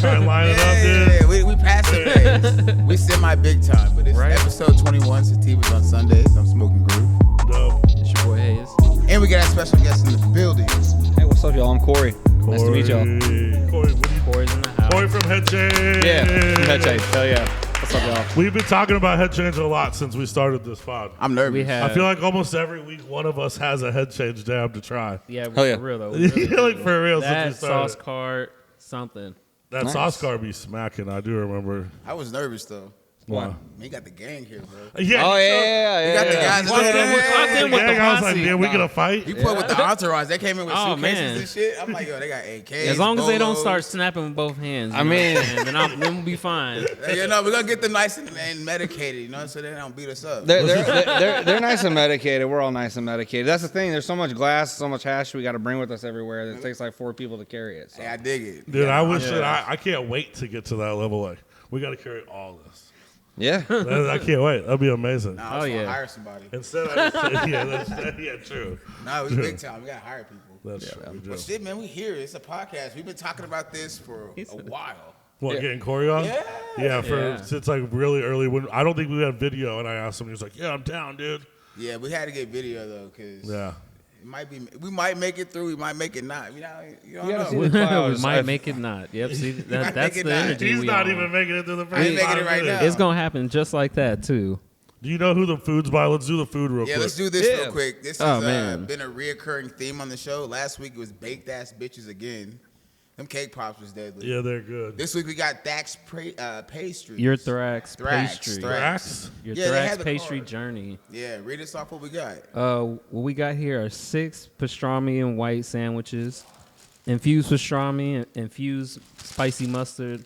Try and line it up, dude. Yeah, we passed the pace. We semi big time, but it's episode 21, Sativas on Sundays. I'm Smoking Groove. Dope. It's your boy Hayes. And we got a special guest in the building. Hey, what's up, y'all? I'm Cory. Nice to meet y'all. Cory, what do you? Cory's in the house. Cory from Head Change. Yeah, from Head Change. Hell yeah. What's up, y'all? We've been talking about Head Change a lot since we started this pod. I'm nervous. I feel like almost every week one of us has a Head Change jam to try. Yeah, Hell yeah. for real though. Like for real That since we started. sauce card, something. That Nice. sauce car be smacking. I do remember. I was nervous though. Wow. Man, you got the gang here, bro. Yeah. Oh, you yeah. You got the guys Walked in in with the I was like, posse. man, we gonna fight? You put with the entourage. They came in with Oh, suitcases man. and shit. I'm like, yo, they got AKs. As long as they don't bolos. start snapping with both hands. I mean- then we'll be fine. You know, we're gonna get them nice and medicated, you know, so they don't beat us up. They're nice and medicated. We're all nice and medicated. That's the thing. There's so much glass, so much hash we got to bring with us everywhere. It takes like 4 people to carry it. So. Hey, I dig it. Dude, I wish that I can't wait to get to that level. Like, we got to carry all this. Yeah. I can't wait. That'd be amazing. Nah, I was Oh, gonna yeah. hire somebody. Instead, I just say, true. Nah, we big time. We gotta hire people. That's true. We do. But shit, man, we here. It's a podcast. We've been talking about this for a while. What, Yeah. getting Cory on? Yeah. Yeah, since like really early. When I don't think we had video, and I asked him, he was like, "Yeah, I'm down, dude." Yeah, we had to get video though, cause Yeah. it might be. We might make it through. We might make it not. You don't You gotta see know. the we clouds. might make it not. Yep, see, might that's make it the not. energy He's we not on. even making it to the first I ain't making 5 it right minutes. now. It's gonna happen just like that too. Do you know who the food's by? Let's do the food real Yeah, quick. let's do this Yeah. real quick. This Oh, has man. been a reoccurring theme on the show. Last week it was baked ass bitches again. Them cake pops was deadly. Yeah, they're good. This week we got Thrax pastries. Your Thrax Thrax, pastry. Thrax? Your Yeah, they Thrax had the pastry card. journey. Yeah, read us off what we got. What we got here are 6 pastrami and white sandwiches, infused pastrami, infused spicy mustard,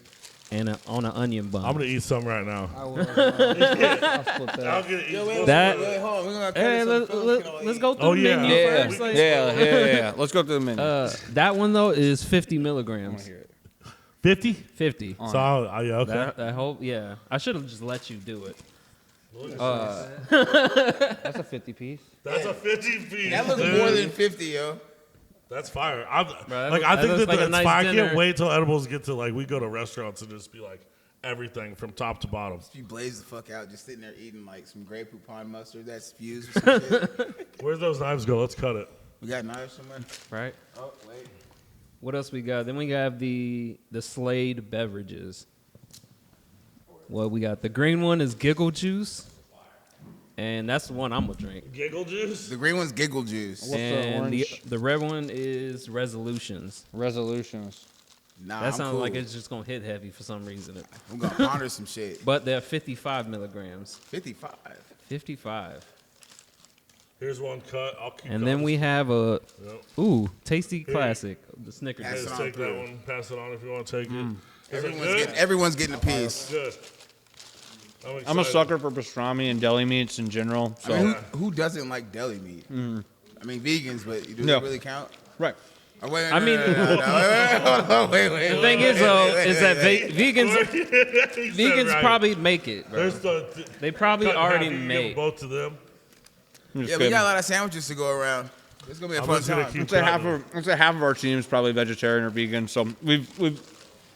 and on an onion bun. I'm gonna eat some right now. I will. I'll split that. I'm gonna eat some. That- Wait, hold on. We're gonna cut Hey, this on let's go through Oh, the yeah. menu Yeah, first. Like, yeah. Let's go through the menu. that one though is 50 I wanna milligrams. hear it. 50. 50. So yeah, okay. That whole I should have just let you do it. That's a 50 piece. That's a 50 piece. That looks dude. more than 50, yo. That's fire. that I looks- think that looks like a that's nice fire. I dinner. can't wait till edibles get to like we go to restaurants and just be like everything from top to bottom. You blaze the fuck out, just sitting there eating like some Grey Poupon mustard that's fused with some shit. Where's those knives go? Let's cut it. We got knives somewhere. Right. Oh, wait. What else we got? Then we got the Slade beverages. Well, we got the green one is Giggle Juice, and that's the one I'm gonna drink. Giggle juice. The green one's Giggle Juice. What's the And orange? the red one is Resolutions. Resolutions. Nah, That I'm sounds cool. like it's just gonna hit heavy for some reason. I'm gonna ponder some shit. But they're 55 milligrams. 55. 55. Here's one cut. I'll keep And going. then we have a Yep. tasty classic, the Snickers. Pass it Just on take through. that one. Pass it on if you want to take it. Is it Everyone's good? getting a piece. Good. I'm a excited. sucker for pastrami and deli meats in general. So I mean, who doesn't like deli meat? I mean, vegans, but do No. they really count? right. Oh, wait, I mean- wait. The thing is, though, is that vegans He said vegans right. probably make it, bro. There's the They probably cut in half, already you can give made. both to them. Yeah, we got a lot of sandwiches to go around. It's gonna be a I'm fun just gonna time. keep I'd say half of our team is probably vegetarian or vegan. So we've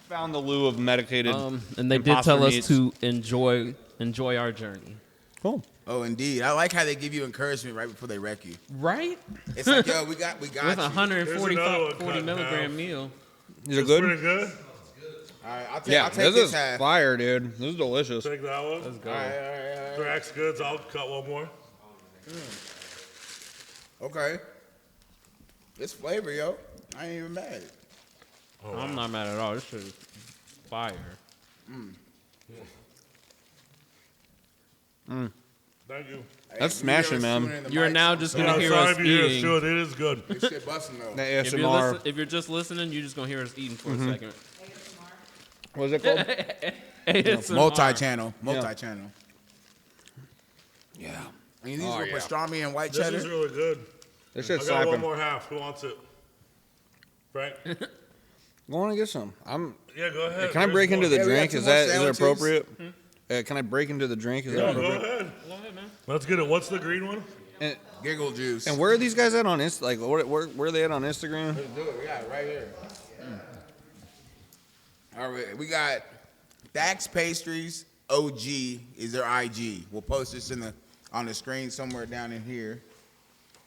found the lieu of medicated. And they did imposter tell us meats. to enjoy our journey. Cool. Oh, indeed. I like how they give you encouragement right before they wreck you. Right? It's like, yo, we got With you. a All There's another 140 one cut 40 in milligram half. meal. Is it It's good? pretty good. right, I'll Yeah, take this this is half. fire, dude. This is delicious. Take that one. Let's go. All right. Thrax goods. I'll cut one more. Okay. It's flavor, yo. I ain't even mad. I'm not mad at all. This shit is fire. Thank you. That's smashing, man. You're now just Yeah, gonna I'm hear sorry us if you hear us eating. chew it. It is good. This shit busting though. The If you're, ASMR. if you're just listening, you're just gonna hear us eating for a second. What's it called? ASMR. Multi-channel. Yeah. And these Oh, were yeah. pastrami and white This cheddar. is really good. This I shit's got one slapping. more half. Who wants it? Frank? Go on and get some. Yeah, go ahead. Can I break There's into more. the we got drink? two Is more that sandwiches. appropriate? Can I break into the drink? Is that Yeah, go appropriate? ahead. Go ahead, man. Let's get it. What's the green one? And, Giggle juice. and where are these guys at on Insta? Like, where are they at on Instagram? Let's do it. We got it right here. All right, we got Dax Pastries OG is their IG. We'll post this on the screen somewhere down in here.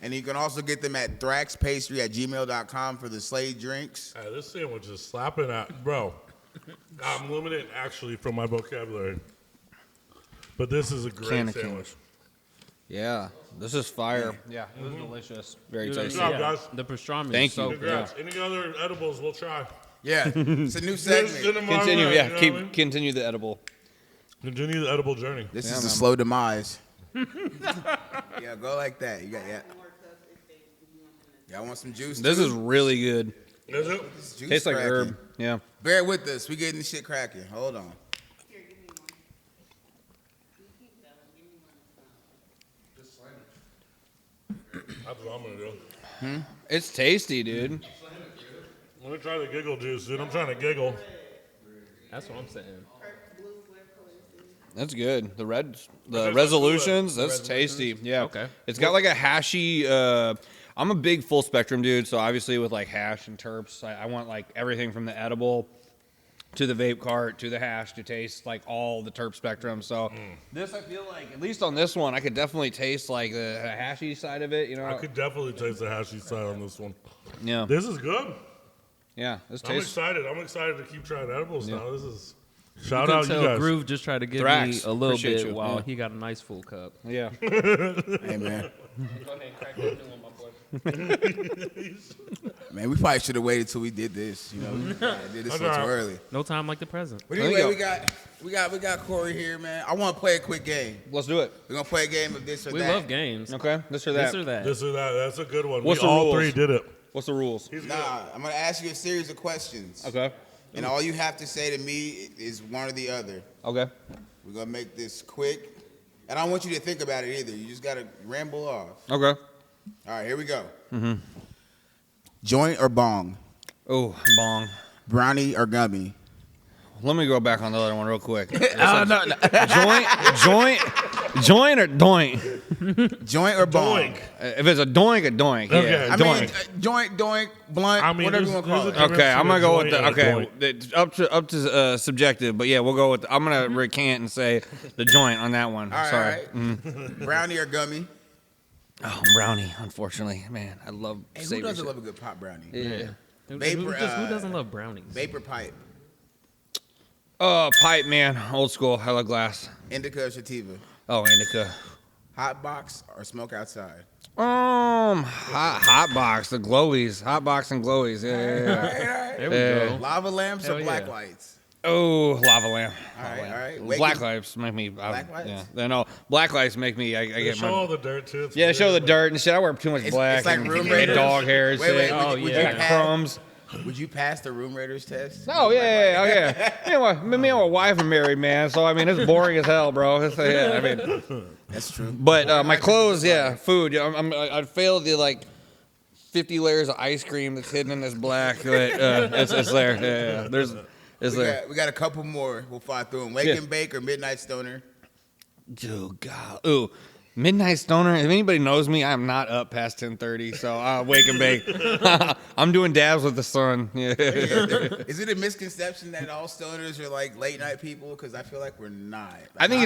And you can also get them at thraxpastry@gmail.com for the Slade drinks. This sandwich is slapping bro. I'm limited actually from my vocabulary. But this is a great sandwich. Yeah, this is fire. Yeah, it was delicious. Very Dude, tasty. Good job, guys. The pastrami Thank is so you. good. Congrats. Any other edibles we'll try. Yeah, it's a new segment. Continue, yeah. Continue the edible. Continue the edible journey. This is the slow demise. Yeah, go like that. You got Y'all want some juice? This too? is really good. Is it? This juice Tastes like cracking. herb. Yeah. Bear with us. We getting this shit cracking. Hold on. That's what I'm gonna do. It's tasty, dude. Let me try the giggle juice, dude. I'm trying to giggle. That's what I'm saying. That's good. The that's resolutions, that's tasty. Yeah. Okay. It's got like a hashy. I'm a big full spectrum dude, so obviously with like hash and terps, I want like everything from the edible to the vape cart to the hash to taste like all the terp spectrum. So this, I feel like, at least on this one, I could definitely taste like the hashy side of it. You know. I could definitely taste the hashy side on this one. Yeah. This is good. Yeah. This I'm tastes. excited. I'm excited to keep trying edibles now. This is You shout can out you tell guys. Groove just tried to give Thrax, me a little appreciate bit you. while Yeah. he got a nice full cup. Yeah. Hey, man. Go ahead and crack that new one, my boy. Man, we probably should have waited till we did this. You know, we did this so too early. No time like the present. But There you anyway, go. we got Cory here, man. I want to play a quick game. Let's do it. We're gonna play a game of this or We that. love games. Okay. This or that. This or that. This or that. That's a good one. What's we the all rules? three did it. What's the rules? He's good. Nah, I'm gonna ask you a series of questions. Okay. And all you have to say to me is one or the other. Okay. We're gonna make this quick. And I don't want you to think about it either. You just gotta ramble off. Okay. All right, here we go. Mm-hmm. Joint or bong? Oh, bong. Brownie or gummy? Let me go back on the other one real quick. No. Joint or doink? Joint or bong? Doink. If it's a doink, a doink. Okay. Yeah, I doink. mean, joint, doink, blunt, I mean, whatever you there's- want to call there's it. a difference. Okay, I'm gonna go with the. Joint and a Okay, it's up to subjective, but yeah, we'll go with. I'm gonna recant and say the joint on that one. All right, Sorry. all right. Brownie or gummy? Oh, brownie. Unfortunately, man, I love. Hey, who savory doesn't shit. love a good pop brownie? Yeah. Who Vapor, doesn't love brownies? Vapor pipe, Oh, pipe, man, old school. I love glass. indica or sativa? Oh, indica. Hot box or smoke outside? Hot box, the glowies, hot box and glowies. Yeah. There we Yeah. go. Lava lamps or Hell black yeah. lights? Oh, lava lamp. All right, all right. Black Waking- lights make me. Black lights? Yeah, no, black lights make me. I They get show all my. the dirt too. It's Yeah, show the weird. dirt and shit. I wear too much It's black. like and room get raiders. dog hair and Wait, shit. wait, Oh, would yeah. you Got crumbs. Would you pass the room raiders test? Oh yeah. You know, me and my wife are married, man. So I mean, it's boring as hell, bro. Yeah, I mean, That's true. but my clothes, yeah, food. Yeah, I'd fail the like 50 layers of ice cream that's hidden in this black. But it's there. Yeah. It's there. We got a couple more. We'll fly through them. Wake Yeah. and bake or midnight stoner? Oh God. Ooh. Midnight stoner. If anybody knows me, I'm not up past 10:30, so wake and bake. I'm doing dabs with the sun. Yeah. Is it a misconception that all stoners are like late night people? Because I feel like we're not. I think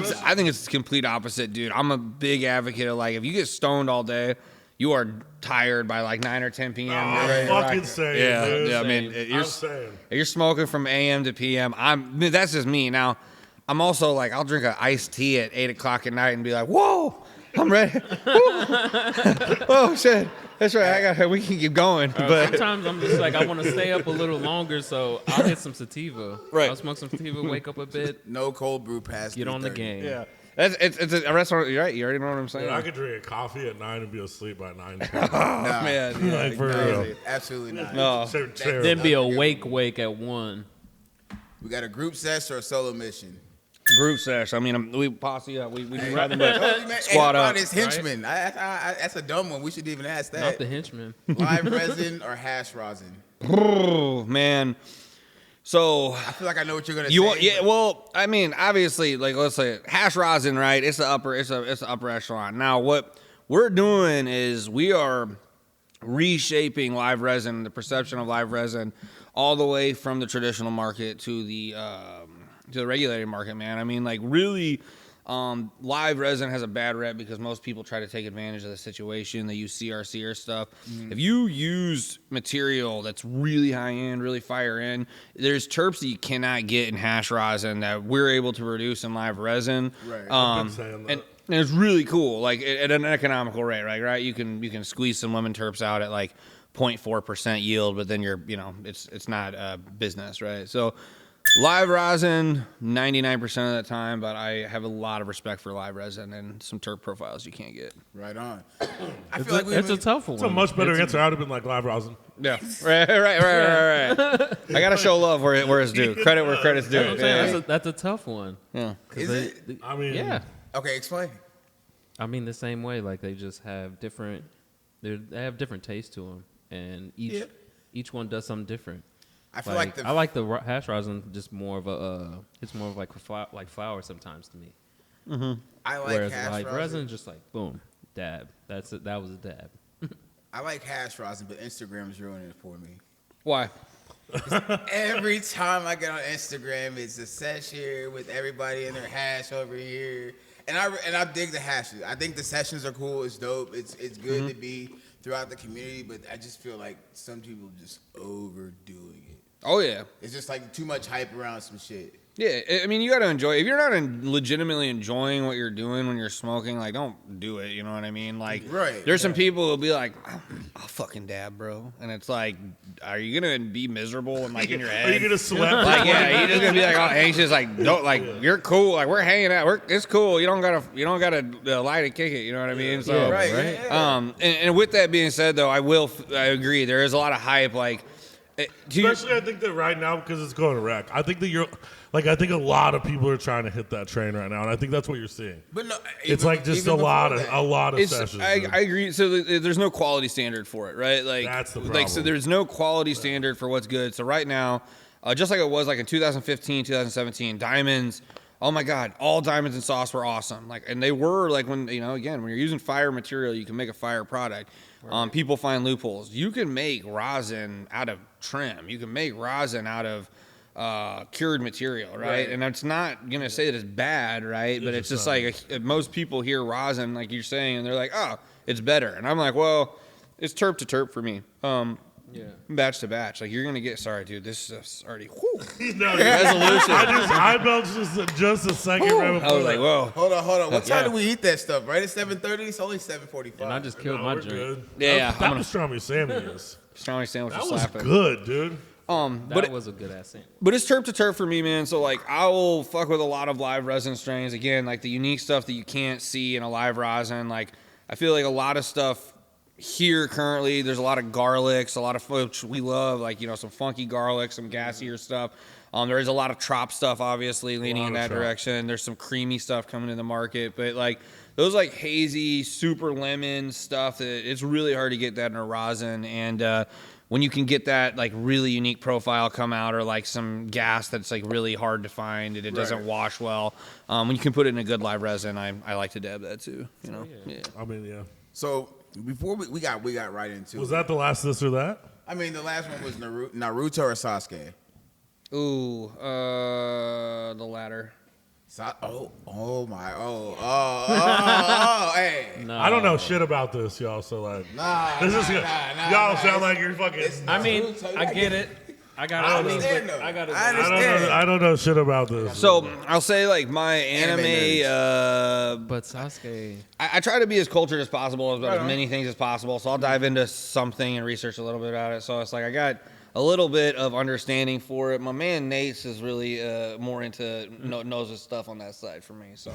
it's the complete opposite, dude. I'm a big advocate of like if you get stoned all day, you are tired by like 9 or 10 p.m. I'm You're fucking right. saying, Yeah, dude. yeah. I mean, I'm saying. you're smoking from AM to PM. That's just me. Now, I'm also like I'll drink an iced tea at 8 o'clock at night and be like, whoa, I'm ready. Oh shit, that's right. We can keep going, but Sometimes I'm just like, I want to stay up a little longer, so I'll hit some sativa. Right. I'll smoke some sativa, wake up a bit, No cold brew past get on the 3:30. game. yeah. It's a restaurant. You're right. You already know what I'm saying. Dude, I could drink a coffee at 9 and be asleep by 9. Nah, Man, yeah. Like, for no, real. absolutely not. No. Terrible. Then be awake at 1. We got a group sesh or a solo mission? Group sesh. I mean, we posse up. We do rather Told but you, man. squad Hey, up. It's henchmen. That's a dumb one. We should even ask that. Not the henchman. Live resin or hash rosin? Oh, man. So I feel like I know what you're gonna you say. want? Yeah. Well, I mean, obviously, like let's say hash rosin, right? It's the upper. It's the upper echelon. Now, what we're doing is we are reshaping live resin, the perception of live resin, all the way from the traditional market to the regulated market, man. I mean, like really, live resin has a bad rep because most people try to take advantage of the situation. They use CRC or stuff. If you use material that's really high end, really fire in, there's terps that you cannot get in hash rosin that we're able to produce in live resin. Right. I've been saying that. And it's really cool, like at an economical rate, right? You can squeeze some lemon terps out at like 0.4% yield, but then it's not business, right? So live rosin 99% of the time, but I have a lot of respect for live resin and some terp profiles you can't get. Right on. I It's, feel like it's a tough one. It's a much better answer. I would have been like live rosin. Yeah, right. I gotta show love where it's due. Credit where credit's due. That's what I'm saying. That's a tough one. Yeah. Is it? I mean, Yeah. Okay, explain. I mean, the same way. Like they just have different. They have different tastes to them, and each one does something different. I feel like I like the hash rosin just more of a. It's more of like flour sometimes to me. I like Whereas hash like rosin. resin, just like boom, dab. That's it. That was a dab. I like hash rosin, but Instagram's ruining it for me. Why? Every time I get on Instagram, it's a session with everybody in their hash over here, and I dig the hashes. I think the sessions are cool. It's dope. It's good to be throughout the community, but I just feel like some people just overdoing it. Oh yeah. It's just like too much hype around some shit. Yeah, I mean, you got to enjoy. If you're not legitimately enjoying what you're doing when you're smoking, like, don't do it. You know what I mean? Like, Right, there's some people who'll be like, I'll fucking dab, bro. And it's like, are you going to be miserable and, like, in your head? Are you gonna sweat? Like, yeah, you're just going to be, like, all anxious. Like, don't, like, you're cool. Like, we're hanging out. It's cool. You don't got to lie to kick it. You know what I mean? So, Yeah, Right. right. Yeah. And with that being said, though, I agree. There is a lot of hype. Like, Especially, I think that right now because it's going to wreck. I think that I think a lot of people are trying to hit that train right now, and I think that's what you're seeing. But no, It's even- like just even a lot before of that. sessions. I dude. agree. So there's no quality standard for it, right? Like That's the Like so problem. there's no quality standard for what's good. So right now, just like it was like in 2015, 2017, diamonds. Oh my God, all diamonds and sauce were awesome. Like, and they were like when again when you're using fire material, you can make a fire product. People find loopholes. You can make rosin out of trim. You can make rosin out of cured material, right? And it's not gonna say that it's bad, right? But it's just like most people hear rosin, like you're saying, and they're like, "Oh, it's better." And I'm like, "Well, it's terp to terp for me." Batch to batch, like you're gonna get. Sorry, dude, this is already. Whew, No, resolution. I belched just a second. Right I before was like, that. "Whoa." Hold on. What time Yeah. do we eat that stuff? Right at 7:30. It's only 7:45. And I just killed No, my we're drink. good. Yeah, That pastrami sandwich is. Strongly sandwich That was was slapping. good, dude. That was a good ass sandwich. But it's terp to terp for me, man. So like I will fuck with a lot of live resin strains. Again, like the unique stuff that you can't see in a live rosin. Like I feel like a lot of stuff here currently, there's a lot of garlics, a lot of folks we love, like some funky garlic, some gassier stuff. There is a lot of trop stuff, obviously, leaning in that direction. There's some creamy stuff coming in the market, but like those like hazy, super lemon stuff, it's really hard to get that in a rosin. And when you can get that like really unique profile come out, or like some gas that's like really hard to find and it doesn't wash well, when you can put it in a good live resin, I like to dab that too. Yeah. I mean, yeah. So before we got right into Was it. that the last this or that? I mean, the last one was Naruto or Sasuke. Ooh, the latter. Hey. No. I don't know shit about this, y'all. So like, Nah, this is y'all sound it's- like you're fucking. I mean, Naruto, I get it. I got it. I understand, though. I got it. I understand. I don't know shit about this. So I'll say like my Anime anime. But Sasuke. I try to be as cultured as possible about as many things as possible. So I'll dive into something and research a little bit about it. So it's like I got a little bit of understanding for it. My man Nate's is really more into knows his stuff on that side for me. So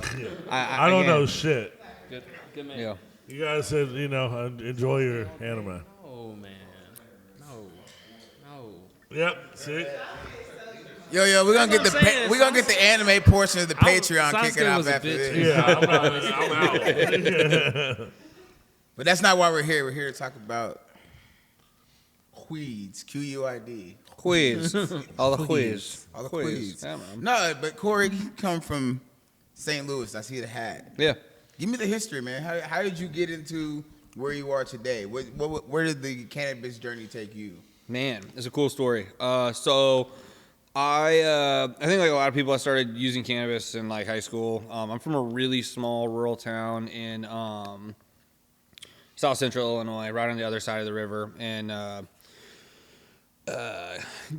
I don't know shit. Good man. Yeah. You guys said enjoy your anime. Oh man. No. Yep. See. Yo, we're gonna get That's what I'm we're gonna get the anime portion of the Patreon Sasuke kicking off was a after bitch. this. Yeah, I'm out. But that's not why we're here. We're here to talk about Queeds, Quid. Quiz. All the quiz. All the Queeds. Yeah, man. No, but Cory, you come from St. Louis. I see the hat. Yeah. Give me the history, man. How did you get into where you are today? Where did the cannabis journey take you? Man, it's a cool story. So I think like a lot of people, I started using cannabis in like high school. I'm from a really small rural town in South Central Illinois, right on the other side of the river, and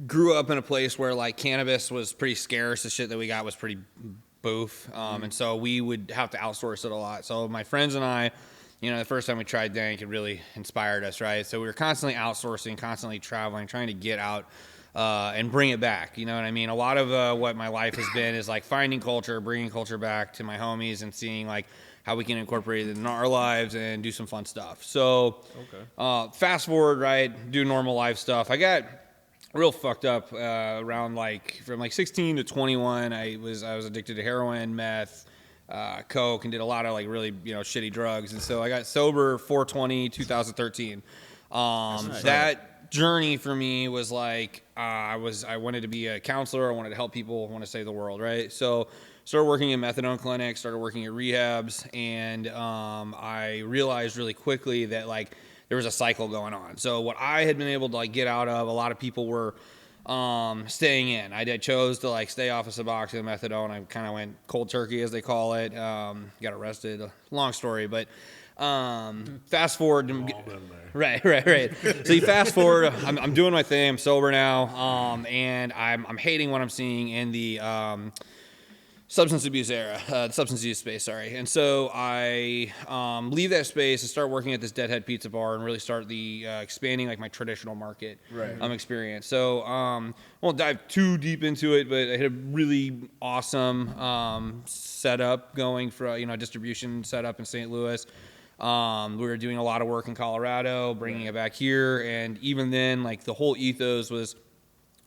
grew up in a place where like cannabis was pretty scarce. The shit that we got was pretty boof, and so we would have to outsource it a lot. So my friends and I, the first time we tried dank, it really inspired us, right? So we were constantly outsourcing, constantly traveling, trying to get out and bring it back. You know what I mean? A lot of what my life has been is like finding culture, bringing culture back to my homies, and seeing like how we can incorporate it in our lives and do some fun stuff. So fast forward, right? Do normal life stuff. I got real fucked up around like from like 16 to 21. I was addicted to heroin, meth, coke, and did a lot of like really shitty drugs. And so I got sober 4/20/2013. That journey for me was like I wanted to be a counselor. I wanted to help people. I want to save the world, right? So started working in methadone clinics, started working at rehabs, and I realized really quickly that like there was a cycle going on. So what I had been able to like get out of, a lot of people were staying in. I chose to like stay off of Suboxone and methadone. I kind of went cold turkey, as they call it. Got arrested. Long story, but fast forward. Right. So you fast forward. I'm doing my thing. I'm sober now, and I'm hating what I'm seeing in the substance abuse era, substance use space, sorry. And so I leave that space and start working at this Deadhead Pizza Bar and really start the expanding like my traditional market experience. So I won't dive too deep into it, but I had a really awesome setup going for a distribution setup in St. Louis. We were doing a lot of work in Colorado, bringing it back here, and even then, like the whole ethos was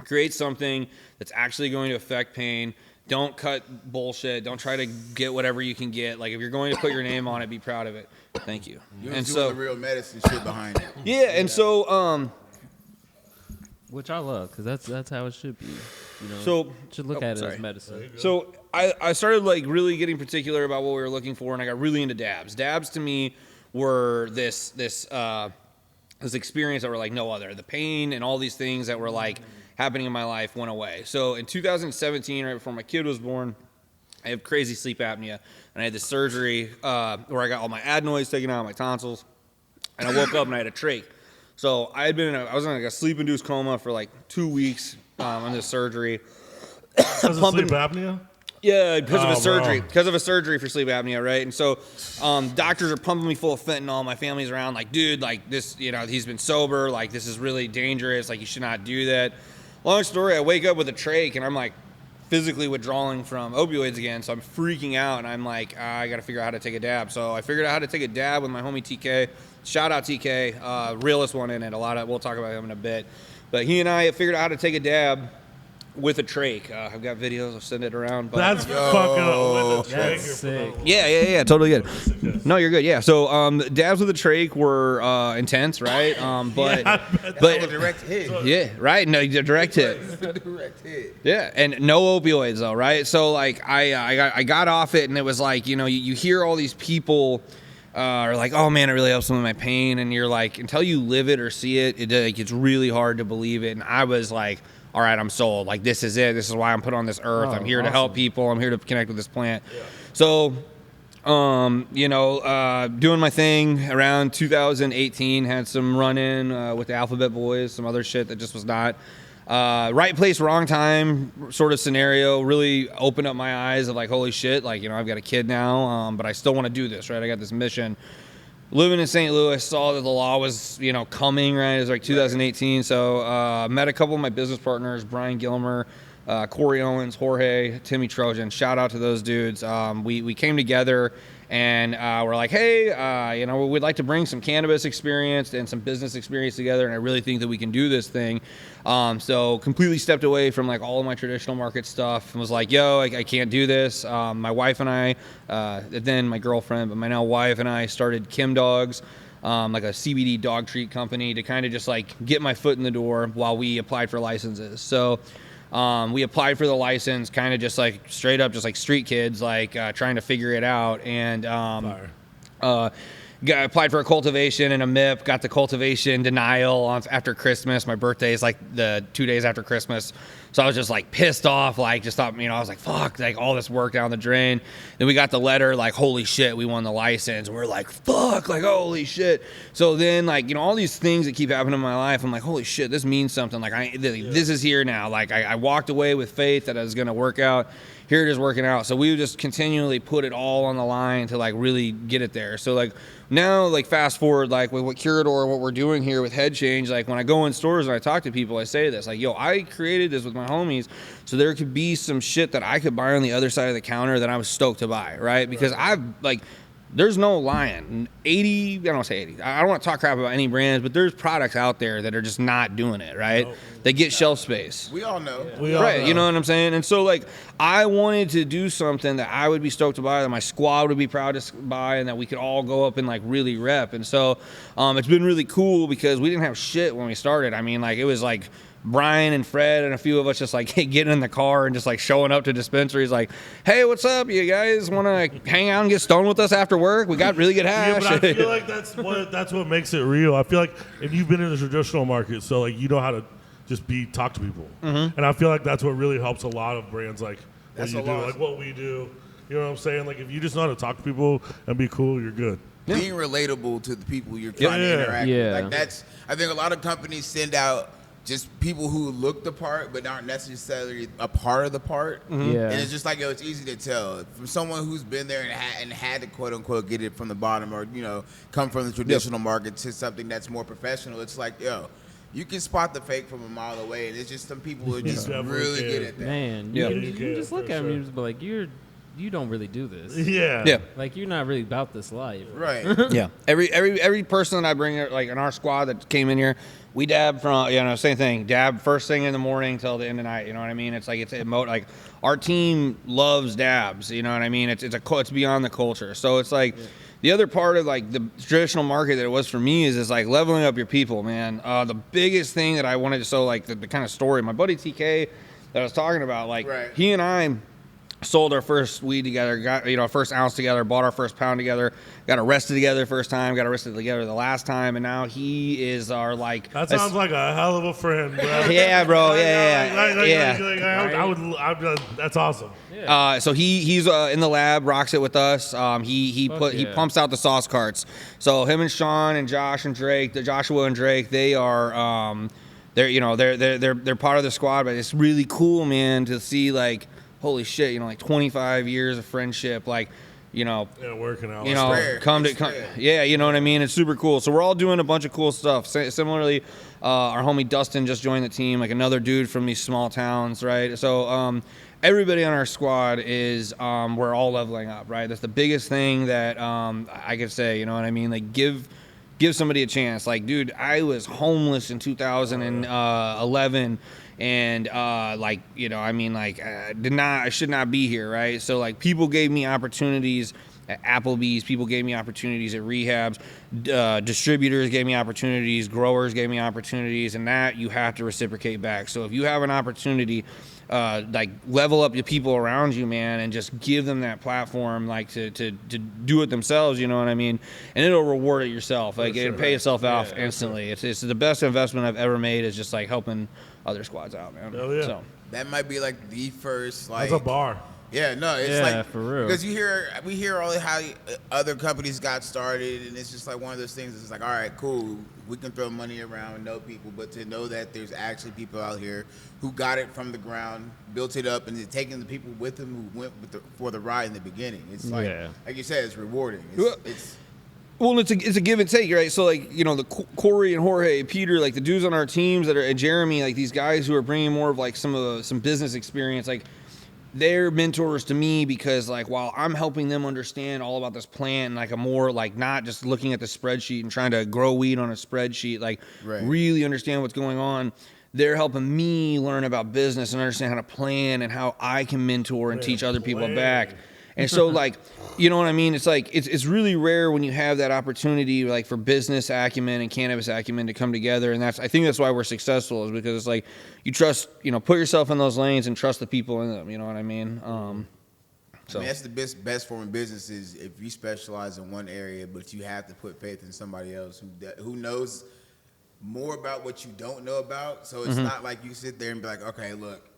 create something that's actually going to affect pain. Don't cut bullshit. Don't try to get whatever you can get. Like if you're going to put your name on it, be proud of it. Thank you. You're doing the real medicine shit behind it. Yeah, and so which I love because that's how it should be. So should look at it as medicine. So I started like really getting particular about what we were looking for, and I got really into dabs. Dabs to me were this experience that were like no other. The pain and all these things that were like happening in my life went away. So in 2017, right before my kid was born, I have crazy sleep apnea, and I had this surgery where I got all my adenoids taken out, my tonsils, and I woke up and I had a trach. So I was in like a sleep-induced coma for like 2 weeks on this surgery. Because of sleep apnea? Yeah, because of a surgery. Bro. Because of a surgery for sleep apnea, right? And so doctors are pumping me full of fentanyl. My family's around like, dude, like this, he's been sober. Like this is really dangerous. Like you should not do that. Long story, I wake up with a trach and I'm like physically withdrawing from opioids again. So I'm freaking out and I'm like, I got to figure out how to take a dab. So I figured out how to take a dab with my homie TK. Shout out TK, realest one in it. We'll talk about him in a bit. But he and I figured out how to take a dab with a trach. I've got videos. I'll send it around. But That's fucking up. That's sick. Yeah, totally good. No, you're good. Yeah. So dabs with a trach were intense, right? But a direct hit. yeah, right. No, direct hit. Direct hit. Yeah, and no opioids though, right? So like I got off it, and it was like you hear all these people are like, oh man, it really helps with my pain, and you're like, until you live it or see it, it's really hard to believe it. And I was like, all right, I'm sold. Like, this is it. This is why I'm put on this earth. I'm here to help people. I'm here to connect with this plant. Yeah. So, doing my thing around 2018, had some run-in with the Alphabet Boys, some other shit that just was not right place, wrong time sort of scenario. Really opened up my eyes of like, holy shit, like, I've got a kid now, but I still want to do this, right? I got this mission. Living in St. Louis, saw that the law was, coming, right? It was like 2018. So met a couple of my business partners, Brian Gilmer, Cory Owens, Jorge, Timmy Trojan. Shout out to those dudes. We came together and we're like, hey, we'd like to bring some cannabis experience and some business experience together. And I really think that we can do this thing. So completely stepped away from like all of my traditional market stuff and was like, yo, I can't do this. My wife and I, then my girlfriend, but my now wife and I started Kim Dogs, like a CBD dog treat company to kind of just like get my foot in the door while we applied for licenses. So we applied for the license kind of just like straight up, just like street kids, like trying to figure it out. And applied for a cultivation and a MIP, got the cultivation denial after Christmas. My birthday is like the 2 days after Christmas. So I was just like pissed off, like just thought, I was like, fuck, like all this work down the drain. Then we got the letter, like, holy shit, we won the license. And we're like, fuck, like, holy shit. So then, like, all these things that keep happening in my life, I'm like, holy shit, this means something. Like, this is here now. Like, I walked away with faith that it was going to work out. Here it is working out. So we would just continually put it all on the line to like really get it there. So like now, like fast forward, like with what Curador, what we're doing here with Head Change, like when I go in stores and I talk to people, I say this, like, yo, I created this with my homies so there could be some shit that I could buy on the other side of the counter that I was stoked to buy, right? Because I've like, there's no lying. 80, I don't want to say 80. I don't want to talk crap about any brands, but there's products out there that are just not doing it, right? They get shelf space. We all know. Right, you know what I'm saying? And so, like, I wanted to do something that I would be stoked to buy, that my squad would be proud to buy, and that we could all go up and, like, really rep. And so, it's been really cool because we didn't have shit when we started. I mean, like, it was, like, Brian and Fred and a few of us just like getting in the car and just like showing up to dispensaries like, hey, what's up? You guys want to hang out and get stoned with us after work? We got really good hash. Yeah, but I feel like that's what makes it real. I feel like if you've been in the traditional market, so like you know how to just talk to people. Mm-hmm. And I feel like that's what really helps a lot of brands like what you do, like what we do. You know what I'm saying? Like if you just know how to talk to people and be cool, you're good. Yeah. Being relatable to the people you're trying to interact with. Like that's, I think a lot of companies send out just people who look the part but aren't necessarily a part of the part. Mm-hmm. Yeah. And it's just like, yo, it's easy to tell. From someone who's been there and had to, quote unquote, get it from the bottom or, come from the traditional market to something that's more professional. It's like, yo, you can spot the fake from a mile away. And it's just some people who are just really good at that. Man, you just look at them and you just be like, you don't really do this. Yeah. Like you're not really about this life. Right. Yeah. Every person that I bring like in our squad that came in here, we dab from same thing. Dab first thing in the morning till the end of the night. You know what I mean? It's like like our team loves dabs. You know what I mean? It's beyond the culture. So it's like the other part of like the traditional market that it was for me is like leveling up your people, man. The biggest thing that I wanted to like the kind of story. My buddy TK that I was talking about, like he and I sold our first weed together, got our first ounce together, bought our first pound together, got arrested together first time, got arrested together the last time, and now he is our like. That sounds like a hell of a friend, bro. Yeah, bro. That's awesome. So he's in the lab, rocks it with us. He pumps out the sauce carts. So him and Sean and Josh and Drake, Joshua and Drake, they are they're part of the squad, but it's really cool, man, to see like. Holy shit, like 25 years of friendship, like, working out. you know what I mean? It's super cool. So we're all doing a bunch of cool stuff. Similarly, our homie Dustin just joined the team, like another dude from these small towns, right? So everybody on our squad is, we're all leveling up, right? That's the biggest thing that I could say, you know what I mean? Like give somebody a chance. Like, dude, I was homeless in 2011. And I should not be here, right? So like people gave me opportunities at Applebee's, people gave me opportunities at rehabs, distributors gave me opportunities, growers gave me opportunities, and that you have to reciprocate back. So if you have an opportunity, like level up the people around you, man, and just give them that platform, like to do it themselves, you know what I mean? And it'll reward it yourself. Like it'll pay itself off instantly. It's the best investment I've ever made is just like helping other squads out, man. Hell yeah. So that might be like the first like. That's a bar. Yeah, no, it's like for real. Because we hear all how other companies got started, and it's just like one of those things. It's like, all right, cool, we can throw money around and know people, but to know that there's actually people out here who got it from the ground, built it up, and then taking the people with them who went for the ride in the beginning. It's like you said, it's rewarding. Well, it's a give and take, right? So, like, the Cory and Jorge, Peter, like the dudes on our teams that are, and Jeremy, like these guys who are bringing more of like some business experience, like they're mentors to me because like while I'm helping them understand all about this plant and like a more like not just looking at the spreadsheet and trying to grow weed on a spreadsheet, like really understand what's going on. They're helping me learn about business and understand how to plan and how I can mentor and teach other people back. And so, like, you know what I mean? It's like, it's really rare when you have that opportunity, like, for business acumen and cannabis acumen to come together. And I think that's why we're successful, is because it's like, you trust, put yourself in those lanes and trust the people in them. You know what I mean? So I mean, that's the best form of business is if you specialize in one area, but you have to put faith in somebody else who knows more about what you don't know about. So it's not like you sit there and be like, okay, look,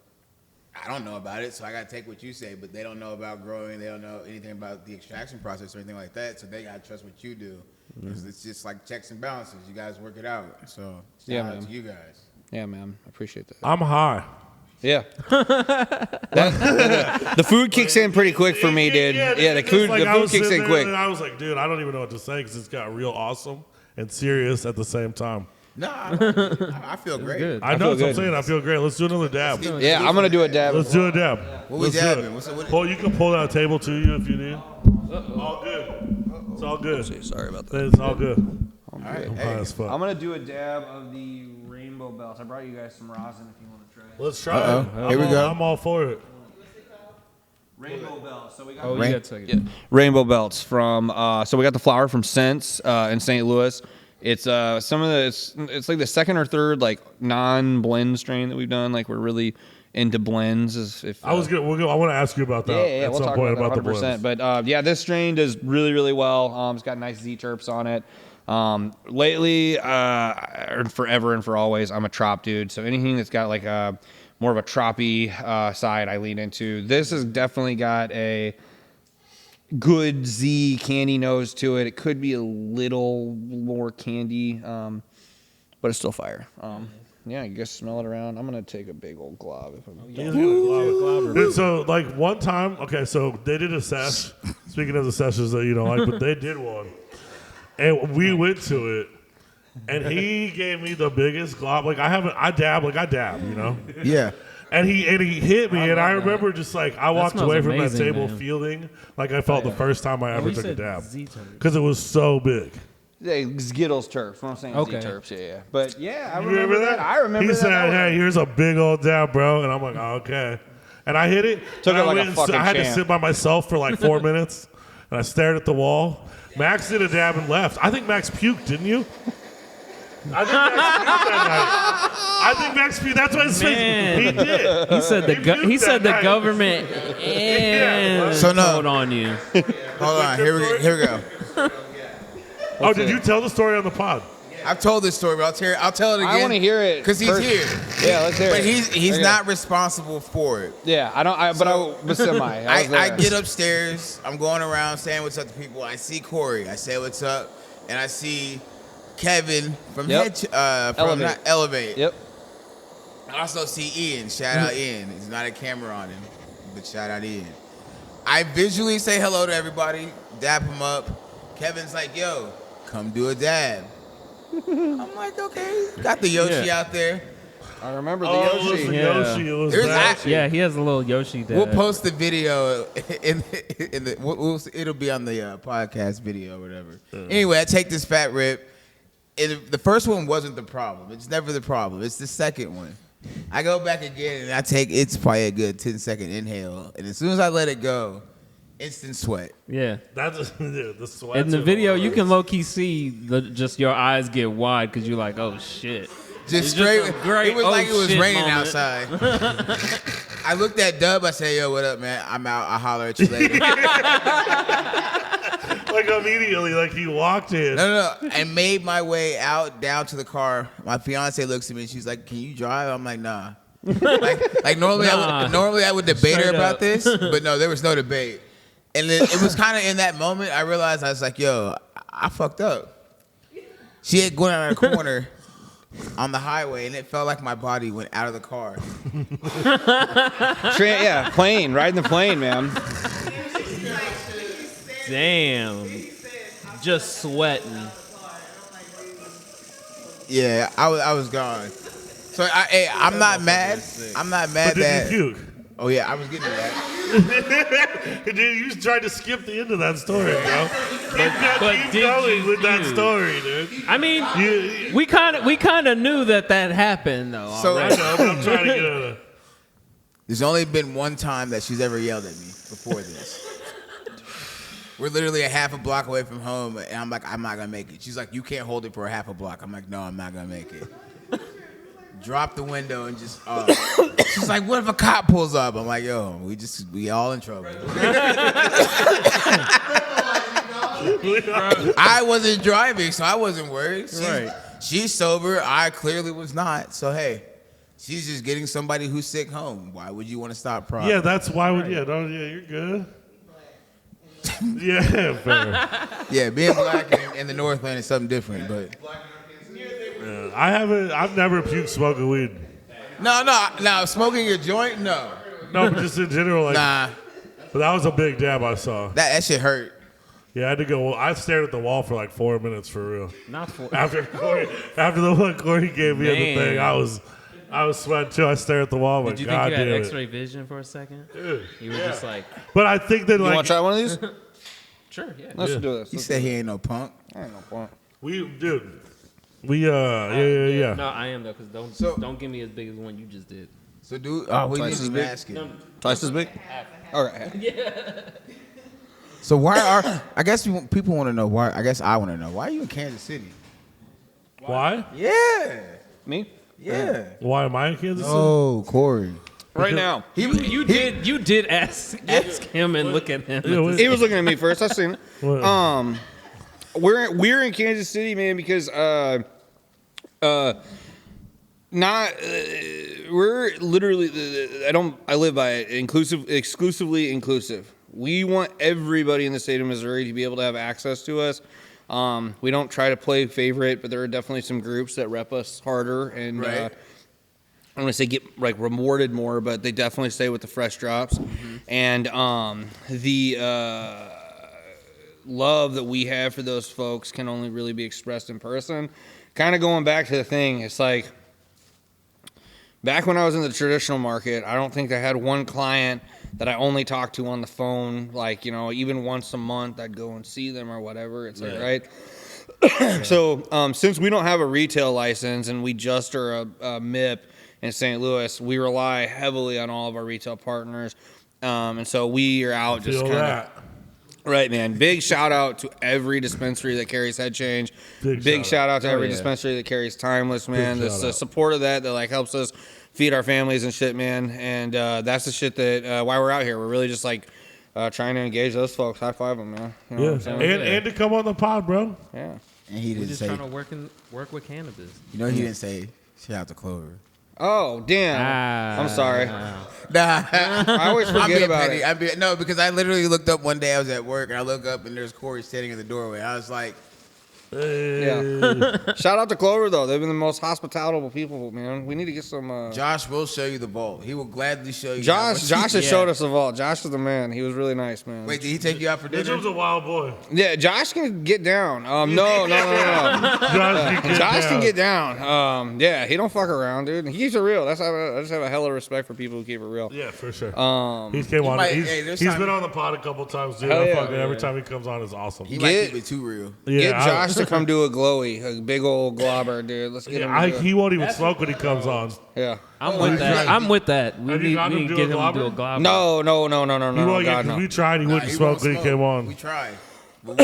I don't know about it, so I got to take what you say, but they don't know about growing. They don't know anything about the extraction process or anything like that, so they got to trust what you do. Because it's just like checks and balances. You guys work it out. So shout out to you guys. Yeah, man. I appreciate that. I'm high. Yeah. The food kicks in pretty quick for me, dude. Yeah, the food kicks in quick. And I was like, dude, I don't even know what to say because it's got real awesome and serious at the same time. No, I feel great. Good. I know what I'm saying. I feel great. Let's do another dab. Yeah, I'm gonna do a dab. Let's do a dab. What we dabbing? What? Well, you can pull out a table to you if you need. All good. It's all good. Sorry about that. It's all good. All right, I'm hey, high as fuck. I'm gonna do a dab of the rainbow bells. I brought you guys some rosin if you want to try it. Let's try it. Here we go. I'm all for it. Rainbow bells. So we got Oh, you got to take it. rainbow belts from. So we got the flower from Sense in St. Louis. It's some of the it's like the second or third like non-blend strain that we've done. Like we're really into blends. I want to ask you about that at we'll some talk point about about that the 100%. blends. But yeah, this strain does really, really well. It's got nice Z terps on it. Lately, and forever and for always, I'm a trop dude. So anything that's got like a more of a troppy side, I lean into. This has definitely got a good Z candy nose to it. It could be a little more candy, but it's still fire. Yeah, you guys smell it around. I'm gonna take a big old glob. Dude, so like one time, okay, so they did a sesh. Speaking of the sessions that you don't like, but they did one, and we went to it, and he gave me the biggest glob. Like I dab, you know. Yeah. And he hit me, and I remember just like I walked smells away from that amazing, table man. feeling like I felt the first time I ever you took a said dab Z-terp. because it was so big. Yeah, Skittles turfs. What I'm saying, Okay. Z terps. Yeah. But yeah, I You remember that. I remember He that. said, "Hey, here's a big old dab, bro," and I'm like, oh, "Okay." And I hit it. Took and it I like a went and fucking I had to champ. sit by myself for like 4 minutes, and I stared at the wall. Max did a dab and left. I think Max puked, didn't you? I think Max puked that night. I think Max puked. That's why his face. Man. He did. He said puked he said that the night. government and So no. told on you. Hold on. Here we go. Oh, did you tell the story on the pod? I've told this story, but I'll tell it again. I want to hear it because he's first. here. Yeah, let's hear But it. he's Okay. not responsible for it. Yeah, I don't. But semi. I get upstairs. I'm going around saying what's up to people. I see Cory. I say what's up, and I see Kevin from Yep. Elevate. Elevate. Yep. I also see Ian. Shout out Ian. He's not a camera on him, but shout out Ian. I visually say hello to everybody, dap him up. Kevin's like, "Yo, come do a dab." I'm like, "Okay." Got the Yoshi out there. I remember the Oh, it was Yoshi. the Yeah. Yoshi. It was There's that. Yeah, he has a little Yoshi dad. We'll post the video in the. It'll be on the podcast video or whatever. Anyway, I take this fat rip. The first one wasn't the problem. It's never the problem. It's the second one. I go back again and I take. It's probably a good 10-second inhale, and as soon as I let it go, instant sweat. Yeah. That's the sweat. In the video, you can low key see just your eyes get wide because you're like, oh shit. Just It's straight. just a great, It was oh, like it was shit raining moment. outside. I looked at Dub. I said, "Yo, what up, man? I'm out. I'll holler at you later." like immediately, like he walked in. No. And made my way out down to the car. My fiance looks at me and she's like, "Can you drive?" I'm like, "Nah." like normally, Nah. I would debate her Straight about up. this, but no, there was no debate. And then it was kind of in that moment I realized I was like, "Yo, I fucked up." She had gone out of the corner on the highway, and it felt like my body went out of the car. Yeah, plane, riding the plane, man. Damn. Just sweating. Yeah, I was gone. So I'm not mad. I'm not mad But that. did you puke? Oh yeah, I was getting to that. Dude, you tried to skip the end of that story, bro. but Keep did going you with that puke? story, dude. I mean, You, we kind of knew that happened though. So- I already. know, but I'm trying to get at it. There's only been one time that she's ever yelled at me before this. We're literally a half a block away from home, and I'm like, "I'm not gonna make it." She's like, "You can't hold it for a half a block." I'm like, "No, I'm not gonna make it." Drop the window and just. She's like, "What if a cop pulls up?" I'm like, "Yo, we all in trouble." I wasn't driving, so I wasn't worried. She's sober. I clearly was not. So hey, she's just getting somebody who's sick home. Why would you want to stop progress? Yeah, that's why. You're good. Yeah, fair. Yeah, being black in the Northland is something different, but. Yeah, I've never puked smoking weed. No, smoking your joint, no. No, but just in general, like. Nah. But that was a big dab I saw. That shit hurt. Yeah, I had to go. I stared at the wall for like 4 minutes for real. Not for After the one Cory gave me the thing, I was sweating too. I stared at the wall. Did you God think you had damn X-ray vision for a second? Dude, You were just like, but I think that You like want to try one of these? sure, yeah. Let's do this. He said he ain't no punk. I ain't no point. we yeah. No, I am though, because don't give me as big as the one you just did. So we need Twice to as be big? masking. Twice as big? All right. So I guess people want to know why. I guess I want to know why are you in Kansas City? Why? Yeah. Me? Yeah. Why am I in Kansas City? Oh, Cory. Right now. You did ask him and look at him. Yeah, He was looking at me first. I seen it. What? We're in Kansas City, man, because we're literally I live by it, exclusively inclusive. We want everybody in the state of Missouri to be able to have access to us. We don't try to play favorite, but there are definitely some groups that rep us harder and Right. I'm gonna say get like rewarded more, but they definitely stay with the fresh drops. And the love that we have for those folks can only really be expressed in person. Kind of going back to the thing, it's like back when I was in the traditional market, I don't think I had one client that I only talked to on the phone, like, you know, even once a month I'd go and see them or whatever. It's like, right? So since we don't have a retail license and we just are a MIP in St. Louis, we rely heavily on all of our retail partners. And so we are out just Feel kind of... that. Right, man. Big shout out to every dispensary that carries Head Change. Big shout out to every dispensary that carries Timeless, man. The support of that like helps us feed our families and shit, man. And that's the shit that why we're out here. We're really just like trying to engage those folks. High five them, man. You know what I'm saying? And to come on the pod, bro. Yeah. And he We're didn't just say. trying to work with cannabis. You know he didn't say. Shout out to Clover. Oh, damn. I'm sorry. Nah. I always forget about it. No, because I literally looked up one day. I was at work and I look up and there's Cory standing in the doorway. I was like, Yeah. Shout out to Clover though. They've been the most hospitable people, man. We need to get some. Josh will show you the vault. He will gladly show you. Josh has showed us the vault. Josh is the man. He was really nice, man. Wait, did he take you out for dinner? Mitchell's a wild boy. Yeah, Josh can get down. No. Josh can get down. Yeah, he don't fuck around, dude. He keeps it real. I just have a hella respect for people who keep it real. Yeah, for sure. He's there's been time- on the pod a couple times, dude. Hell yeah. Every time he comes on, it's awesome. He might keep it too real. Yeah, Get Josh to come do a glowy, a big old globber, dude. Let's get him. To do it. He won't even smoke when he comes on. Yeah. I'm with that. I'm with that. We Have you need got him to do get a him to do a globber? glob. No. He won't get, God, 'cause no. we tried. He wouldn't smoke when he came on. We tried. But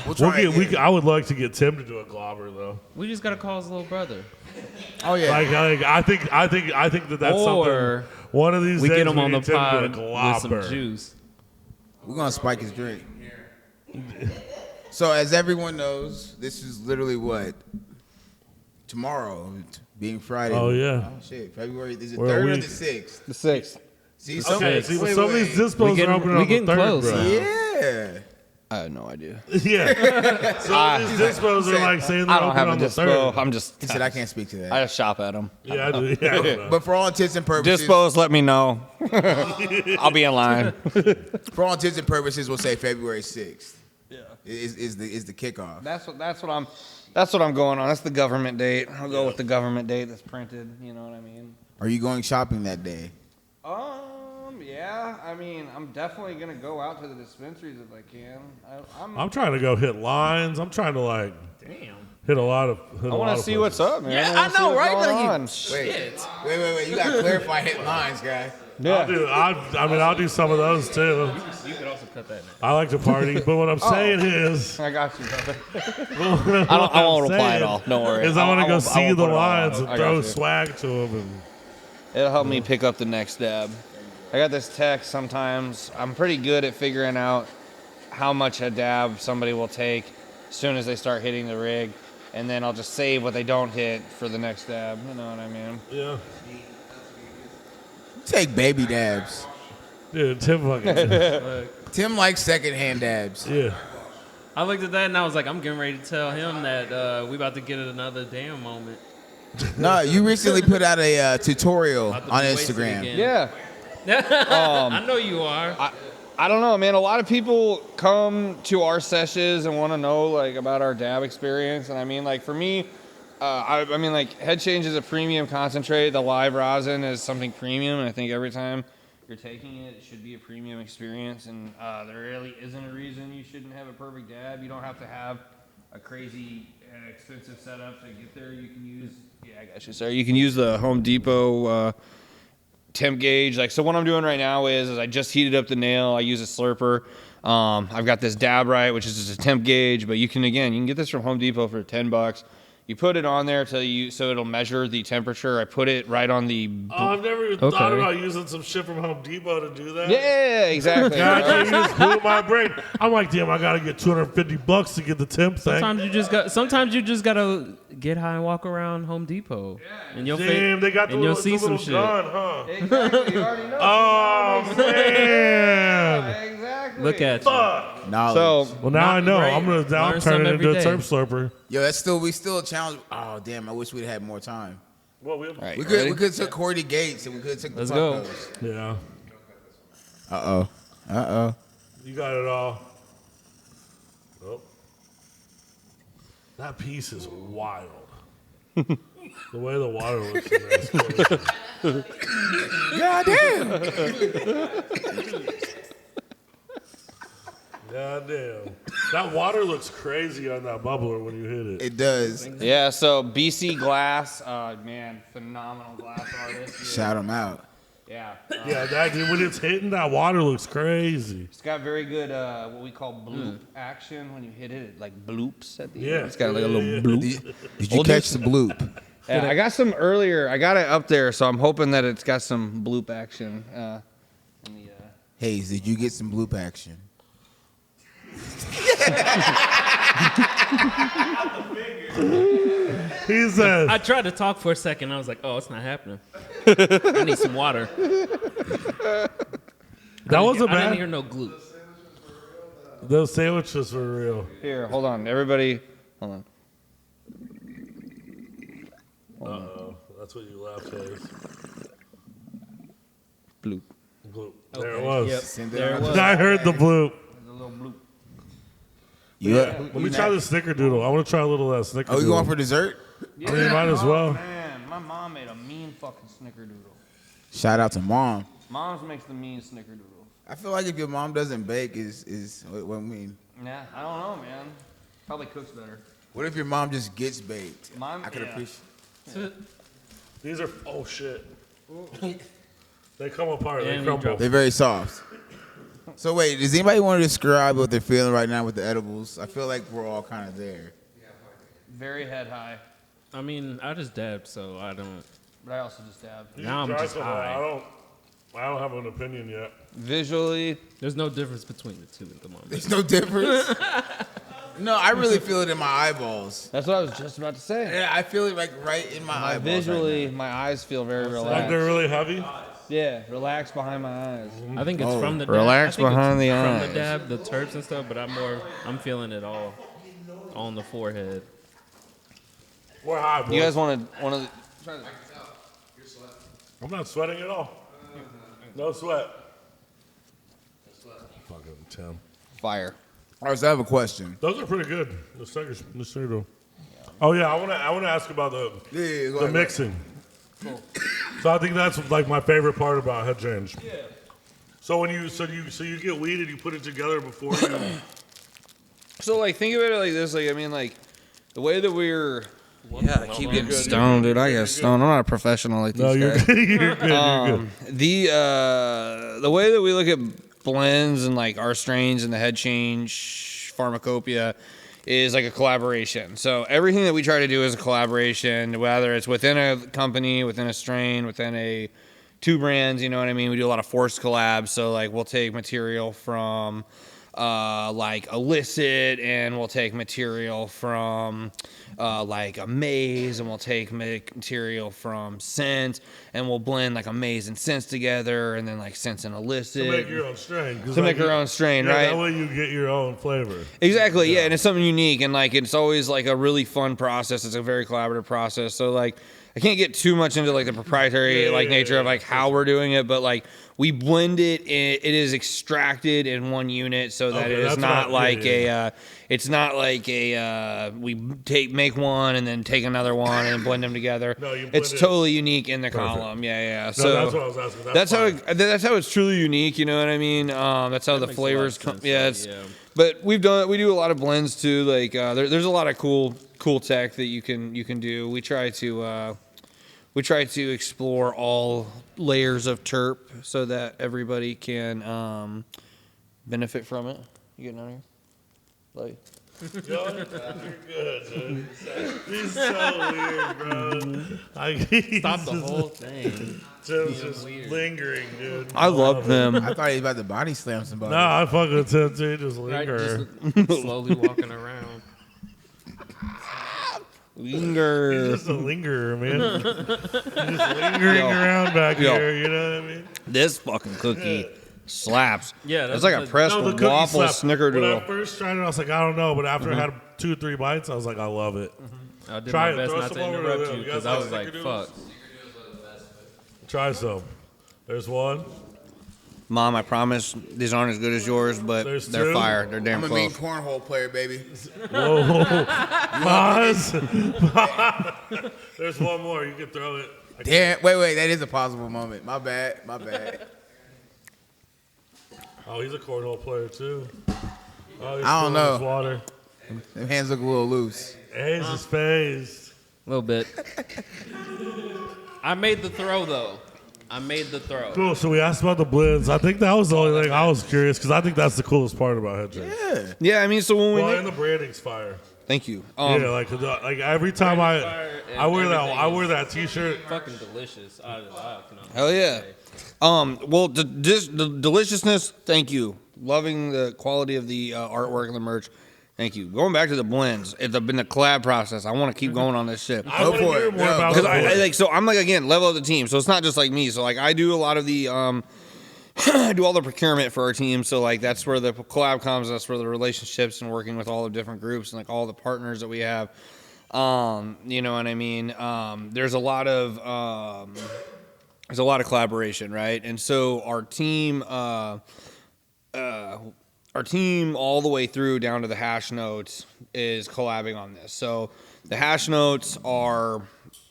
we'll try again. I would like to get Tim to do a globber though. We just gotta call his little brother. Oh yeah. I think that's Or something. One of these we days get him on the need Tim to pod do a with some globber. juice. We're gonna spike his drink. So as everyone knows, this is literally what tomorrow, being Friday. Oh, yeah. Oh shit, February. Is it We're a 3rd or week. the 6th? The 6th. See, Okay, some see, some of these dispos are opening we on the getting 3rd, close. bro. Yeah. I have no idea. Yeah. Some of these dispos are like saying they're I don't open have a on the dispo. 3rd. I'm just. He said I can't speak to that. I just shop at them. Yeah, I do. Yeah, I don't know. But for all intents and purposes, Dispos, let me know. I'll be in line. for all intents and purposes, we'll say February 6th. Yeah. Is the kickoff. That's what I'm going on. That's the government date. I'll go with the government date that's printed. You know what I mean? Are you going shopping that day? Yeah. I mean, I'm definitely gonna go out to the dispensaries if I can. I'm trying to go hit lines. I'm trying to hit a lot of. I want to see what's up, man. Yeah, wanna I see know, what's right? going Like, on. Wait. You gotta clarify hit lines, guy. I'll do some of those too. You could also cut that. I like to party, but what I'm saying is, I got you, brother. I won't reply at all. Don't worry. Is I want to go see the put it all lines out. and I throw got you. swag to them. And It'll help me pick up the next dab. I got this text sometimes. I'm pretty good at figuring out how much a dab somebody will take as soon as they start hitting the rig. And then I'll just save what they don't hit for the next dab. You know what I mean? yeah, Take baby dabs. dude, Tim fucking, Tim likes secondhand dabs. yeah. I looked at that and I was like, I'm getting ready to tell him that we about to get another damn moment. No, you recently put out a tutorial About to on be wasted Instagram. again. Yeah. I know you are. I don't know, man. A lot of people come to our sessions and want to know like about our dab experience, and I mean, like for me, I mean, like Head Change is a premium concentrate. The live rosin is something premium, and I think every time you're taking it, it should be a premium experience. And there really isn't a reason you shouldn't have a perfect dab. You don't have to have a crazy expensive setup to get there. You can use, I got you, sir. You can use the Home Depot. Temp gauge. Like, so what I'm doing right now is I just heated up the nail. I use a slurper. I've got this dab right, which is just a temp gauge, but you can get this from Home Depot for $10. You put it on there so it'll measure the temperature. I put it right on the. I've never even thought about using some shit from Home Depot to do that. Yeah, exactly. God, you just blew my brain. I'm like, damn, I gotta get $250 to get the temp thing. Sometimes you just gotta get high and walk around Home Depot. And you'll Damn, they got the and you'll little, see the little some shit. gun, huh? Exactly. You already know. Oh man. Exactly. Look at you. Fuck. Knowledge. So Well, now I know. Right. I'm gonna Learn turn it some into a every terp day. slurper. Yo, we still a challenge. Oh damn, I wish we'd had more time. Well, all right, We you could ready? we could took Cory to Gates and we could took the Let's go. Puckos. yeah. Uh-oh. You got it all. Oh. That piece is wild. The way the water looks in there is crazy. God damn. God damn. That water looks crazy on that bubbler when you hit it. It does. Yeah. So BC Glass, man, phenomenal glass artist. Shout him out. Yeah. Yeah, that dude, when it's hitting, that water looks crazy. It's got very good what we call bloop action. When you hit it, it like bloops at the Yeah. end. It's got like a little bloop. Did you catch the bloop? Yeah, I got some earlier. I got it up there, so I'm hoping that it's got some bloop action. In the, Hayes, did you get some bloop action? He said, I tried to talk for a second. I was like, oh, it's not happening. I need some water. that wasn't I didn't hear bad. no glue. Those sandwiches were real. Here, hold on, everybody. Hold on. Uh-oh. That's what you laughed at. Bloop. Bloop. There it was. Yep. Send it There out. it was. I heard the bloop. There's a little bloop. Let me try the snickerdoodle. I want to try a little of that snickerdoodle. Oh, you going for dessert? I mean, might as well. Man, my mom made a mean fucking snickerdoodle. Shout out to mom. Mom's makes the mean snickerdoodle. I feel like if your mom doesn't bake, is what I mean. Yeah, I don't know, man. Probably cooks better. What if your mom just gets baked? Mom- I could yeah. appreciate. These are, oh shit. They come apart. They And we crumble. drop They're very soft. So wait, does anybody want to describe what they're feeling right now with the edibles? I feel like we're all kind of there. Very head high, I mean, I just dabbed, so I don't. but I also just dabbed. You Now I'm try just some. high. I don't have an opinion yet. Visually, There's no difference between the two at the moment. There's no difference. No, I really feel it in my eyeballs. that's what I was just about to say. Yeah, I feel it like right in my eyeballs. Visually, right my eyes feel very Like relaxed. they're really heavy. Yeah, relax behind my eyes. I think it's Oh, from the relax dab. I think behind it's the from eyes. the dab, the terps and stuff. But I'm feeling it all on the forehead. We're high, boys. You guys want to? I'm not sweating at all. No sweat. Fucking Tim. Fire. now. All right, so I have a question. Those are pretty good. The snickerdoodle. Oh yeah, I want to ask about Yeah, go the ahead. mixing. So I think that's like my favorite part about Head Change. Yeah. So when you get weed and you put it together before you. So like, think of it like this. Like, I mean, like the way that we're Yeah, I keep getting stoned, dude. I get stoned. I'm not a professional like these No, you're guys. good. You're good. You're good. The way that we look at blends and like our strains and the head change pharmacopoeia is like a collaboration. So everything that we try to do is a collaboration, whether it's within a company, within a strain, within two brands. You know what I mean? We do a lot of forced collabs. So like we'll take material from like Illicit, and we'll take material from like a Maze, and we'll take material from Sense, and we'll blend like a Maze and Sense together, and then like Sense and Illicit. To make your own strain. To make your own strain, right? That way you get your own flavor. Exactly, yeah, and it's something unique, and like it's always like a really fun process. It's a very collaborative process. So like I can't get too much into like the proprietary nature of like how we're doing it, but like we blend it. It is extracted in one unit, so that it is not like it's not like we make one and then take another one and blend them together. No, it's totally unique in the column. Yeah. No, So that's what I was asking. that's how it's truly unique. You know what I mean? That's how the flavors come. Yeah, but we do a lot of blends too. Like there's a lot of cool tech that you can do. We try to explore all layers of terp so that everybody can benefit from it. You getting out of here? Like. You're good, dude. He's so weird, bro. Stop the whole thing. Just lingering, dude. I love him. I thought he was about to body slam somebody. No, I fuck with him too. Just Right, linger. just slowly walking around. Linger. He's just a lingerer, man. He's just lingering around back here. You know what I mean? This fucking cookie slaps. Yeah, that's like a pressed No, the cookie waffle slap. snickerdoodle. When I first tried it, I was like, I don't know. But after I had 2 or 3 bites, I was like, I love it. I did Try my it. best Throw not some to over interrupt there. you You guys because I was like like, snickerdoodles? fuck. Try some. There's one. Mom, I promise these aren't as good as yours, but There's they're 2. fire. They're damn I'm a mean close. cornhole player, baby. Whoa. Pause. There's one more. You can throw it. Damn, wait, that is a possible moment. My bad. Oh, he's a cornhole player too. Oh, he's I don't filling know. his water. Them hands look a little loose. Hayes is phased. A little bit. I made the throw though. Cool. So we asked about the blends. I think that was the only thing I was curious because I think that's the coolest part about Head Change. Yeah, I mean, so when Well, we and the branding's fire. thank you. Yeah, like every time I wear that T-shirt. Fucking delicious. Hell yeah. Well, the deliciousness. Thank you. Loving the quality of the artwork and the merch. Thank you. Going back to the blends, it's been the collab process. I want to keep going on this shit. I want to hear more about Because it. I'm like, again, level of the team. So it's not just like me. So like I do a lot of the I do all the procurement for our team. So like that's where the collab comes. That's where the relationships and working with all the different groups and like all the partners that we have. You know what I mean? There's a lot of collaboration, right? And so our team all the way through down to the hash notes is collabing on this. So the hash notes are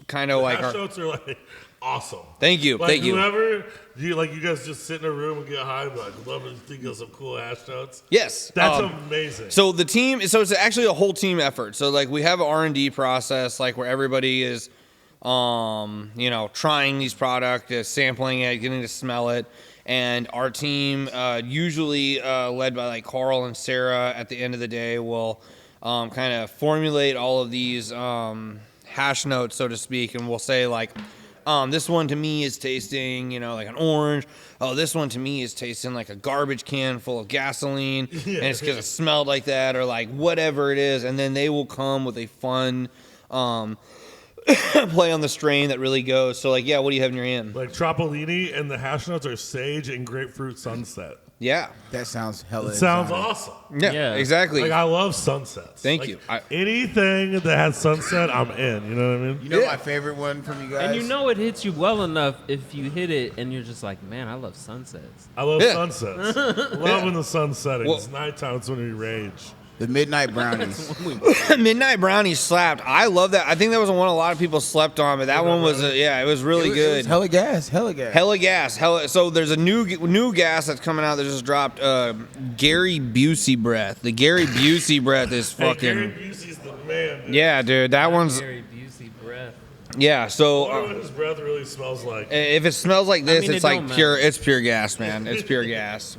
kind of like Hash notes are like awesome. Thank you. Like Thank you. whoever you guys just sit in a room and get high, but like love to think of some cool hash notes. Yes. That's amazing. So the team, so it's actually a whole team effort. So like we have an R&D process, like where everybody is, trying these products, sampling it, getting to smell it. And our team, usually led by like Carl and Sarah, at the end of the day, will kind of formulate all of these hash notes, so to speak, and we'll say like, this one to me is tasting, like an orange. Oh, this one to me is tasting like a garbage can full of gasoline, and it's because it smelled like that, or like whatever it is. And then they will come with a fun play on the strain that really goes. So like, yeah, what do you have in your hand? Like Troppolini and the hash notes are sage and grapefruit sunset. Yeah. That sounds hella It sounds exotic. awesome. Yeah, exactly. Like I love sunsets. Thank Like, you. Anything that has sunset, I'm in. You know what I mean? You know my favorite one from you guys? And it hits you well enough if you hit it and you're just like, man, I love sunsets. I love Yeah. sunsets. Love when the sun's setting. Well- It's nighttime. It's when we rage. The Midnight Brownies. Midnight Brownie slapped. I love that. I think that was one a lot of people slept on, but that one was, it was really It good. was hella gas. Hella gas. So there's a new gas that's coming out that just dropped. Gary Busey breath. The Gary Busey breath is Hey, fucking. Gary Busey's the man. Dude. Yeah, dude. That one's. Gary Busey. Yeah, I so wonder what his breath really smells like. if it smells like this, mean, it's it like don't pure. matter. It's pure gas, man. It's pure gas.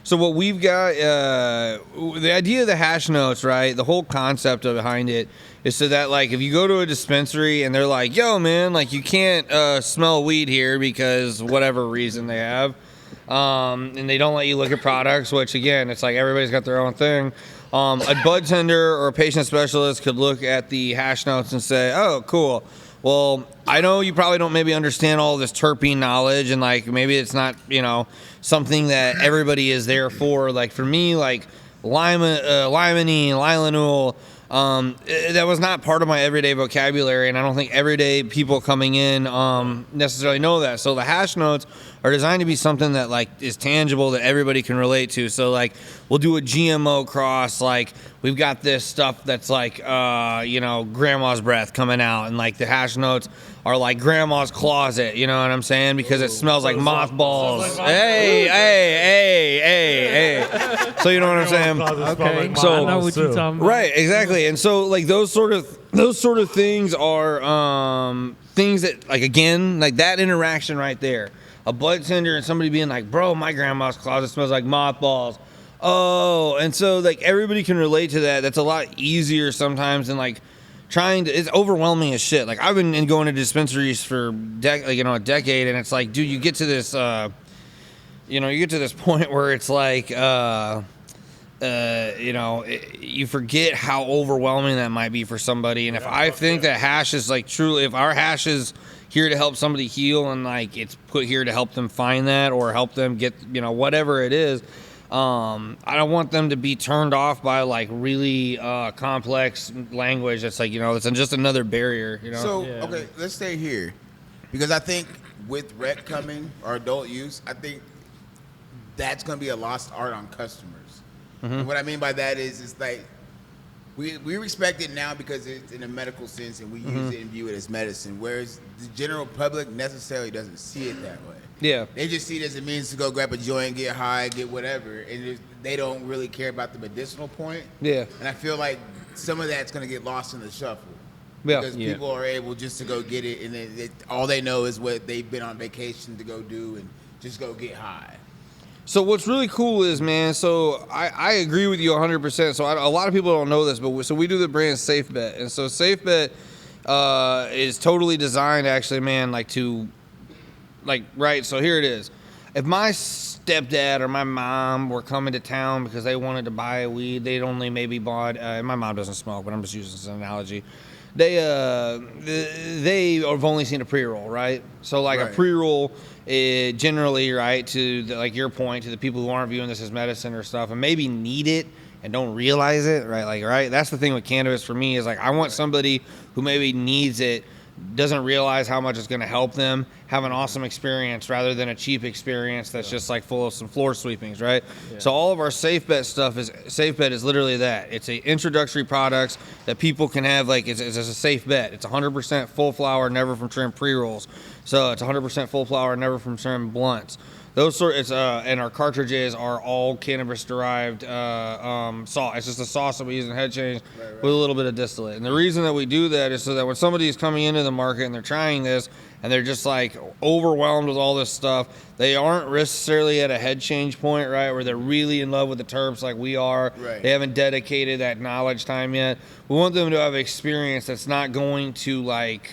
So what we've got, the idea of the hash notes, right? The whole concept behind it is so that like if you go to a dispensary and they're like, "Yo, man, like you can't smell weed here because whatever reason they have," and they don't let you look at products, which again, it's like everybody's got their own thing. A bud tender or a patient specialist could look at the hash notes and say, "Oh, cool. Well, I know you probably don't maybe understand all this terpene knowledge, and like maybe it's not, something that everybody is there for. Like for me, like limonene, lilanol, that was not part of my everyday vocabulary, and I don't think everyday people coming in necessarily know that. So the hash notes are designed to be something that like is tangible that everybody can relate to. So like we'll do a GMO cross, like we've got this stuff that's like grandma's breath coming out, and like the hash notes are like grandma's closet, you know what I'm saying? Because it smells like mothballs. Hey. So you know what I'm saying? Okay, So- I know what you're talking about. Right, exactly. And so like those sort of things are things that like again, like that interaction right there. A bud tender and somebody being like, "Bro, my grandma's closet smells like mothballs." Oh, and so like everybody can relate to that. That's a lot easier sometimes than like it's overwhelming as shit. Like I've been going to dispensaries for a decade, and it's like, dude, you get to this point where it's like you forget how overwhelming that might be for somebody. And if I think that hash is like truly, if our hash is here to help somebody heal and like it's put here to help them find that or help them get, whatever it is, I don't want them to be turned off by like really complex language that's like, it's just another barrier, So, Yeah. okay, let's stay here. Because I think with rec coming or adult use, I think that's going to be a lost art on customers. And what I mean by that is it's like we respect it now because it's in a medical sense and we use it and view it as medicine, whereas the general public necessarily doesn't see it that way. Yeah. They just see it as a means to go grab a joint, get high, get whatever, and they don't really care about the medicinal point. Yeah. And I feel like some of that's going to get lost in the shuffle. Yeah. Because Yeah. people are able just to go get it, and then all they know is what they've been on vacation to go do and just go get high. So what's really cool is, man, so I agree with you 100%. So a lot of people don't know this, but we do the brand Safe Bet. And so Safe Bet is totally designed actually, man, right, so here it is. If my stepdad or my mom were coming to town because they wanted to buy a weed, they'd only maybe bought, and my mom doesn't smoke, but I'm just using this as an analogy. They have only seen a pre-roll, right? So like Right. a pre-roll, generally, right, to like your point, to the people who aren't viewing this as medicine or stuff, and maybe need it and don't realize it, right? Like, right? That's the thing with cannabis for me is like I want somebody who maybe needs it, doesn't realize how much it's going to help them have an awesome experience rather than a cheap experience that's just like full of some floor sweepings, right? Yeah. So all of our Safe Bet stuff is literally that. It's a introductory products that people can have, like it's a safe bet. It's 100% full flower, never from trim pre-rolls. So it's 100% full flower, never from trim blunts. And our cartridges are all cannabis derived sauce. It's just a sauce that we use in head change with a little bit of distillate. And the reason that we do that is so that when somebody is coming into the market and they're trying this and they're just like overwhelmed with all this stuff, they aren't necessarily at a head change point, right, where they're really in love with the terps like we are. Right. They haven't dedicated that knowledge time yet. We want them to have experience that's not going to like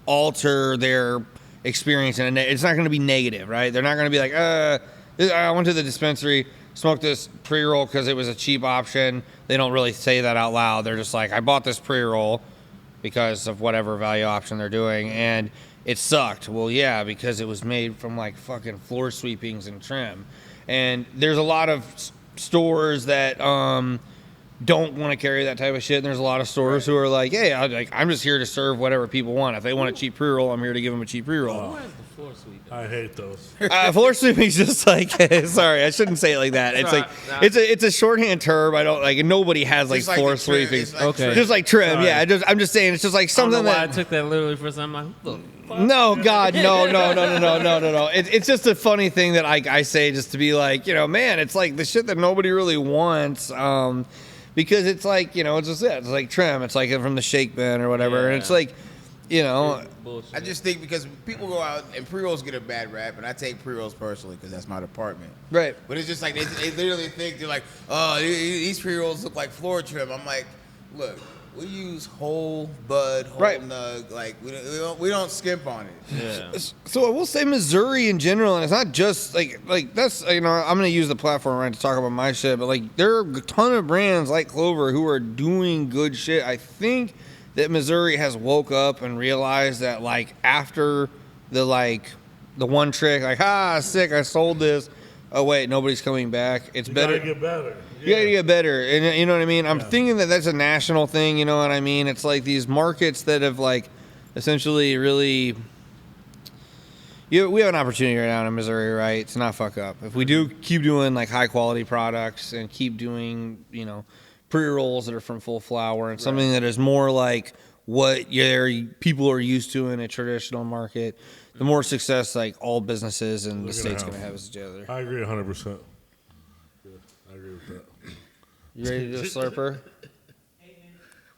alter their experience, and it's not going to be negative, right? They're not going to be like, I went to the dispensary, smoked this pre-roll because it was a cheap option. They don't really say that out loud. They're just like, I bought this pre-roll because of whatever value option they're doing, and it sucked. Well, yeah, because it was made from like fucking floor sweepings and trim. And there's a lot of stores that don't want to carry that type of shit. And there's a lot of stores who are like, hey, I'm just here to serve whatever people want. If they want a cheap pre-roll, I'm here to give them a cheap pre-roll. Where's the floor sweep? I hate those. Floor sweeping's just like, sorry, I shouldn't say it like that. It's like, Nah. it's a shorthand term. I don't like, nobody has like Just like floor the trim, sweeping. it's like Okay. trim. Just like trim, Sorry. yeah. I'm just saying, it's just like I don't know something why I that. took that literally for something. I'm like, what the fuck? No, God, no. It's just a funny thing that I say just to be like, man, it's like the shit that nobody really wants. Because it's like, it's just it. It's like trim. It's like from the shake bin or whatever. Yeah. And it's like, you know, Bullshit. I just think because people go out and pre-rolls get a bad rap, and I take pre-rolls personally because that's my department. right. But it's just like they literally think they're like, oh, these pre-rolls look like floor trim. I'm like, look, we use whole bud, whole Right. nug. Like we don't skimp on it. Yeah. So I will say Missouri in general, and it's not just like that's, you know, I'm gonna use the platform right to talk about my shit, but like there are a ton of brands like Clover who are doing good shit. I think that Missouri has woke up and realized that like after the one trick, like sick, I sold this. Oh wait, nobody's coming back. It's You better. gotta get better. You gotta get better, and you know what I mean. I'm thinking that that's a national thing. You know what I mean? It's like these markets that have like essentially really. We have an opportunity right now in Missouri, right, to not fuck up. If we do keep doing like high quality products and keep doing, you know, pre-rolls that are from full flower and something that is more like what your people are used to in a traditional market, the more success like all businesses in the state's gonna have as together. I agree 100%. Yeah, I agree with that. You ready to do a slurper?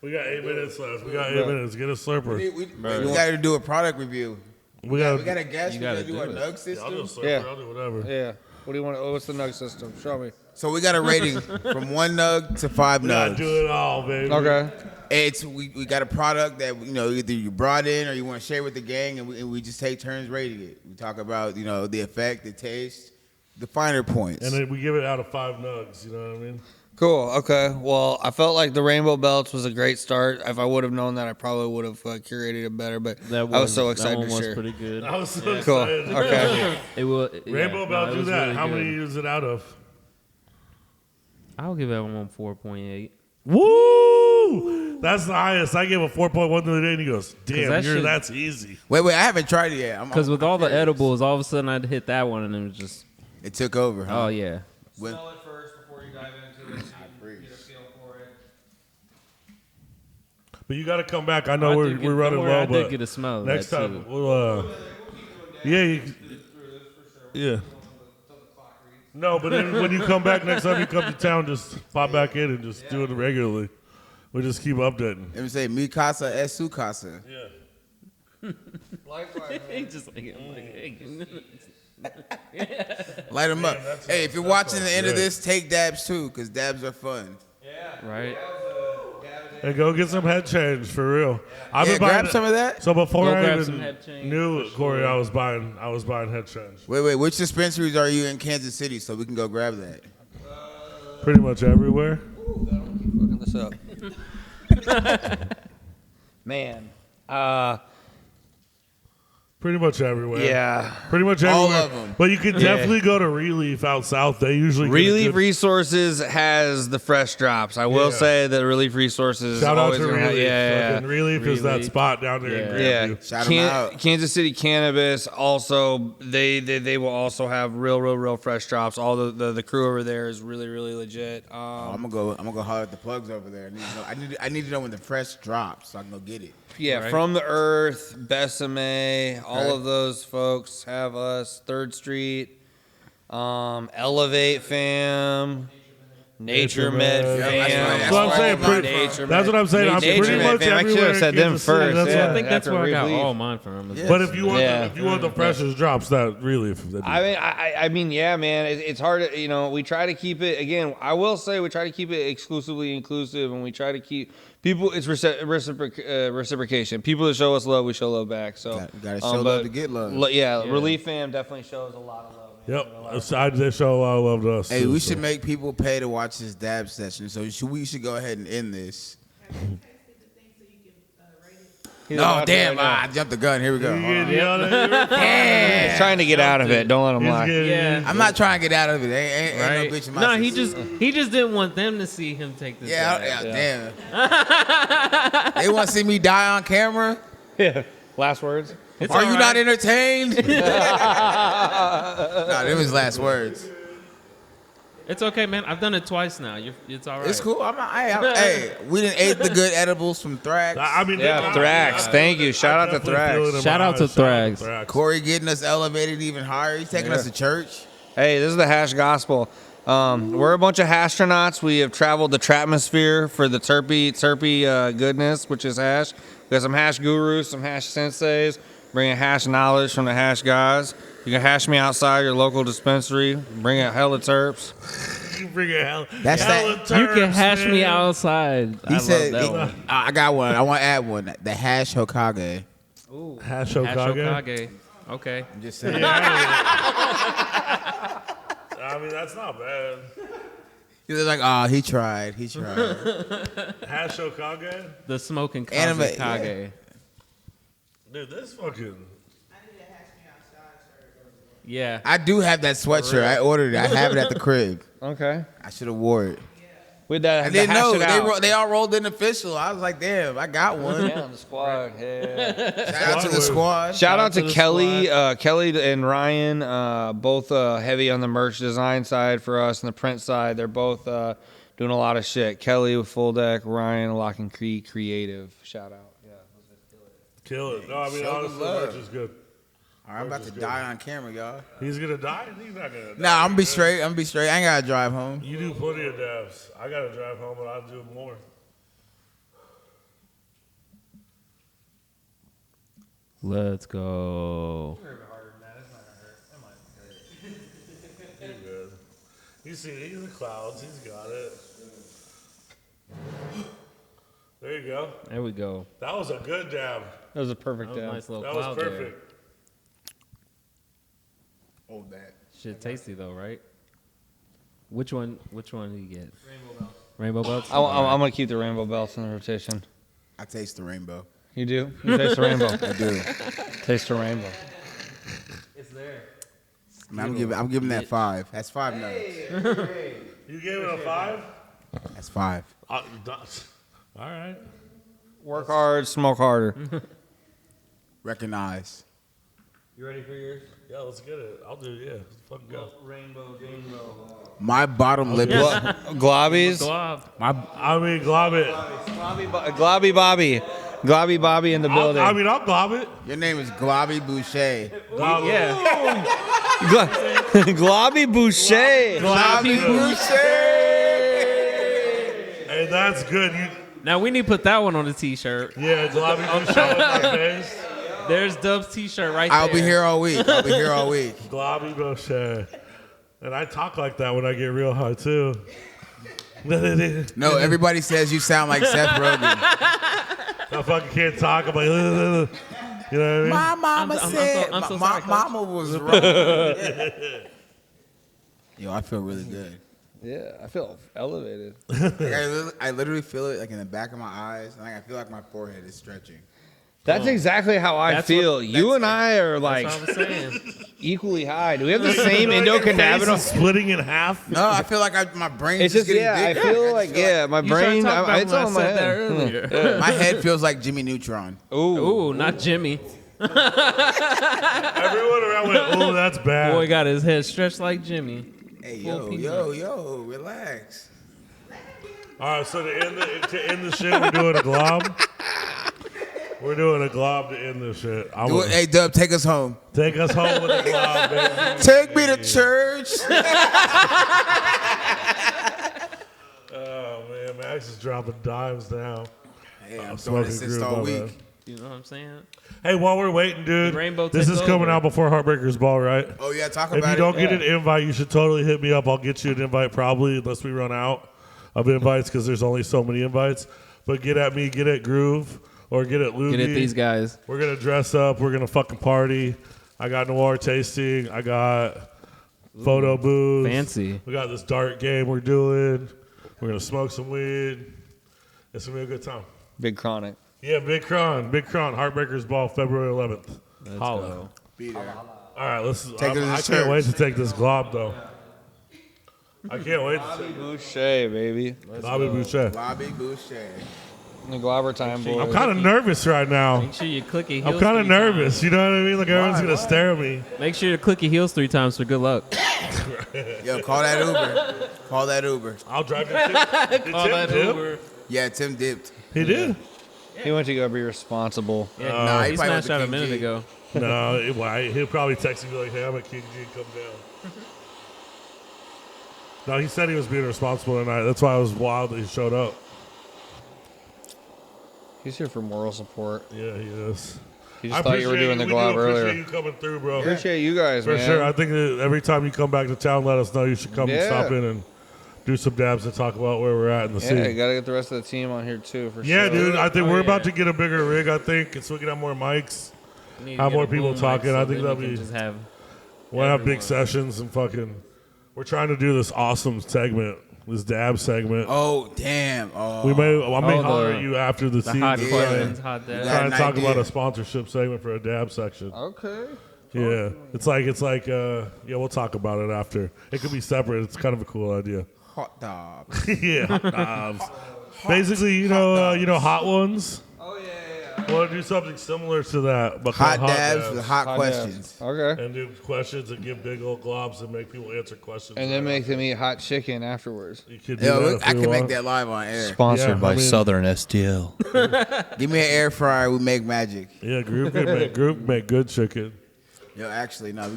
We got 8 minutes left. We got 8 minutes. Get a slurper. We got to do a product review. We We got. got a guest. We got to do a do it. nug I'll do a system. slurper. Yeah. I'll do whatever. Yeah. What do you want? What's the nug system? Show me. So we got a rating from 1 nug to 5 We gotta nugs. do it all, baby. Okay. It's we got a product that either you brought in or you want to share with the gang, and we just take turns rating it. We talk about the effect, the taste, the finer points. And then we give it out of 5 nugs. You know what I mean? Cool. Okay. Well, I felt like the Rainbow Belts was a great start. If I would have known that, I probably would have curated it better. But I was so excited that one to was share. pretty good. I was so Cool. excited. Okay. It will. Rainbow Bell, do that. How many is it out of? I'll give that one 4.8. Woo! That's the highest. I gave a 4.1 the other day, and he goes, "Damn, that shit- that's easy." Wait, I haven't tried it yet. Because with all the curious. edibles, all of a sudden I'd hit that one, and it was just, It took over. Huh? oh yeah. When- Smell it first before you dive into it. So you can get a feel for it. But you got to come back. I know we're did get- running don't worry, low, I but did get a smell of next that, time too. we'll. Yeah. No, but then when you come back next time you come to town, just pop back in and just do it regularly. We'll just keep updating. Let me say, mi casa es su casa. Yeah. Likewise. He just like, I'm like, hey. Light them up. that's- Hey, if you're that watching the sounds end of good. this, take dabs too, because dabs are fun. Right? And go get some head change for real. I've Yeah, been buying grab some of that. So before Go I grab even some head change, knew for Cory, sure. I was buying head change. Wait, which dispensaries are you in Kansas City so we can go grab that? Pretty much everywhere. Fucking this up. Man. Pretty much everywhere. Yeah. Pretty much All everywhere. of 'em. But you can definitely go to Relief out south. They usually get a Relief good- Resources has the fresh drops. I will Yeah. say that Relief Resources Shout is out always to going to have. Relief. Yeah. Fucking Relief is that Relief. spot down there in Yeah. Grandview. Shout 'em out. Kansas City Cannabis also they will also have real fresh drops. All the crew over there is really legit. I'm gonna go holler at the plugs over there. I need to know when the fresh drops so I can go get it. Yeah, Right. From the Earth, Besame, all Okay. of those folks have us. 3rd Street, Elevate Fam, Nature Med Med. Fam. Yeah, that's right. That's what I'm That's saying. where all Pretty, mine from. that's what I'm saying. I'm Nature pretty Med much Fam. I everywhere. should have in said them Kansas City. first. That's Yeah. what- I think that's After where I got Relief. all mine from. Yeah. But if you want Yeah. if you want the freshest drops, that Relief. that'd be- I mean, yeah, man. It's hard to, we try to keep it, again, I will say we try to keep it exclusively inclusive, and we try to keep people, it's reciprocation. People that show us love, we show love back. So Gotta show love to get love. Yeah, Relief Fam definitely shows a lot of love. Man. Yep, they show a lot of love to us. Hey, too, we so. should make people pay to watch this dab session. So we should go ahead and end this. He's No, about to damn! right now. I jumped the gun. Here we go. You Hold on. get yelled at. He's trying to get out of it. Don't let him He's lie. getting- Yeah. I'm not trying to get out of it. Ain't Right? no bitch in my No, system. he just didn't want them to see him take this. Yeah, jab. damn. They want to see me die on camera? Yeah. Last words. It's Are all you right. not entertained? Nah, them was last words. It's okay, man. I've done it twice now. It's all right. It's cool. Hey, we didn't ate the good edibles from Thrax. I mean, Yeah, Thrax. Thank you. Shout out to definitely feel it Thrax. in Shout my out to eyes. Shout out to Thrax. Cory getting us elevated even higher. He's taking us to church. Hey, this is the Hash Gospel. We're a bunch of hastronauts. We have traveled the Trapmosphere for the terpy goodness, which is hash. We got some hash gurus, some hash senseis, bringing hash knowledge from the hash guys. You can hash me outside your local dispensary. Bring out hella terps. You bring a hell. That's hella that- terms, You can hash me man. outside. He I said, love that one. I got one. I want to add one. The hash Hokage. Ooh, Hash Hash Hokage. Hokage. Okay. I'm just saying. I mean, that's not bad. He's like, oh, he tried. He tried. Hash Hokage? The smoking Anime, Kage. yeah. Dude, this fucking. Yeah. I do have that sweatshirt. I ordered it. I have it at the crib. Okay. I should have wore it. With that, I didn't know. They all rolled in official. I was like, damn, I got one. Yeah, on the squad. Yeah. Shout out to the squad. Shout out to the Kelly, Kelly and Ryan, both heavy on the merch design side for us and the print side. They're both doing a lot of shit. Kelly with Full Deck, Ryan Lock and Key Creative. Shout out. Yeah. Kill it. No, I mean, Show the honestly, love. merch is good. All right, I'm about to die on camera, y'all. He's gonna die? He's not gonna die. Nah, I'm gonna be straight. I'm gonna be straight. I ain't gotta drive home. You do plenty of dabs. I gotta drive home, but I'll do more. Let's go. He's good. You see, he's in the clouds. He's got it. There you go. There we go. That was a good dab. That was a perfect That was a nice little That was cloud there. perfect. Hold that. Shit tasty though, right? Which one did you get? Rainbow belts. I'm going to keep the rainbow belts in the rotation. I taste the rainbow. You do? You taste the rainbow. I do. Taste the rainbow. It's there. Man, I'm giving that 5. That's 5 nuts. You gave it a 5? That's 5. All right. Work hard, smoke harder. Recognize. You ready for yours? Yeah, let's get it. I'll do it. Yeah, let's fucking go. Rainbow. My bottom lip is Globbies. Glob. I mean, glob it. Globby Bobby. Globby Bobby in the building. I'll glob it. Your name is Globby Boucher. Glob it. Yeah. Globby Boucher. Globby Boucher. Hey, that's good. Now we need to put that one on the t-shirt. Yeah, glob it. Show it my face. There's Dub's t-shirt right there. I'll be here all week. Globby Boucher. And I talk like that when I get real high, too. No, everybody says you sound like Seth Rogen. I fucking can't talk. I'm like, you know what I mean? My mama said. I'm so my sorry, Coach. mama was wrong. Yo, I feel really good. Yeah, I feel elevated. Like I literally feel it like in the back of my eyes, and like I feel like my forehead is stretching. That's exactly how I That's feel. what- You and I are like That's what I'm saying. equally high. Do we have the same Face is endocannabinoid? splitting in half. No, I feel like my brain It's is just getting I bigger. feel like my You trying brain. to talk about It's when I all in my said that head. earlier. my head feels like Jimmy Neutron. Ooh, not Jimmy. Everyone around went, oh, that's bad. Boy got his head stretched like Jimmy. Hey, Full yo, relax. All right, so to end the shit, we're doing a glob. We're doing a glob to end this shit. Hey, Dub, take us home. Take us home with a glob, baby. Take me to church. Oh, man, Max is dropping dimes now. Hey, I'm Smoking throwing assist groove, all my week. bad. You know what I'm saying? Hey, while we're waiting, dude, Rainbow this takes is coming over. out before Heartbreakers Ball, right? Oh yeah, talk If about you it. don't get an invite, you should totally hit me up. I'll get you an invite probably, unless we run out of invites because there's only so many invites. But get at me, get at Groove, or get at Loogie. Get at these guys. We're going to dress up. We're going to fucking party. I got Noir tasting. I got photo booths. Fancy. We got this dart game we're doing. We're going to smoke some weed. It's going to be a good time. Big chronic. Yeah, Big Cron. Heartbreakers Ball, February 11th. Let's Holla. go. Be there. All right, let's. Take it to the I can't church. wait to take this glob though. I can't wait to take Boucher, baby. Bobby Boucher. Bobby Boucher. The Globber time, boys. I'm kind of nervous right now. Make sure you click your I'm heels. kind of 3 nervous. times. You know what I mean? Like everyone's gonna stare at me. Make sure you click your heels 3 times for good luck. Yo, call that Uber. Call that Uber. I'll drive you. Did Tim that dip? Uber. Yeah, Tim dipped. He did. He went to go be responsible. Yeah, Nah, he he probably went smashed to out a King minute G. ago. No, he'll probably text me like, "Hey, I'm at King G. Come down." No, he said he was being responsible tonight. That's why I was wild that he showed up. He's here for moral support. Yeah, he is. He just thought you were doing the glob earlier. Appreciate you coming through, bro. Appreciate you guys, for man. sure. I think that every time you come back to town, let us know. You should come and stop in and do some dabs and talk about where we're at in the scene. Yeah, you gotta get the rest of the team on here too, for sure. Yeah, dude. I think we're about to get a bigger rig. I think, so we can have more mics, have more people talking. I think that'll be. We'll have big sessions and fucking. We're trying to do this awesome segment, this dab segment. Oh damn! Oh. I may holler at you after the scene. Hot questions, hot dabs. Trying to talk about a sponsorship segment for a dab section. Okay. Yeah, it's like we'll talk about it after. It could be separate. It's kind of a cool idea. Hot dogs. Yeah, hot dogs. Basically, you know, hot ones. Oh yeah. Want to do something similar to that, but Hot dabs with hot questions. Dabs. Okay. And do questions and give big old globs and make people answer questions. And then make them eat hot chicken afterwards. You could do that I can make that live on air. Sponsored by Southern STL. Give me an air fryer. We make magic. Yeah, group make good chicken. Yo, actually, no.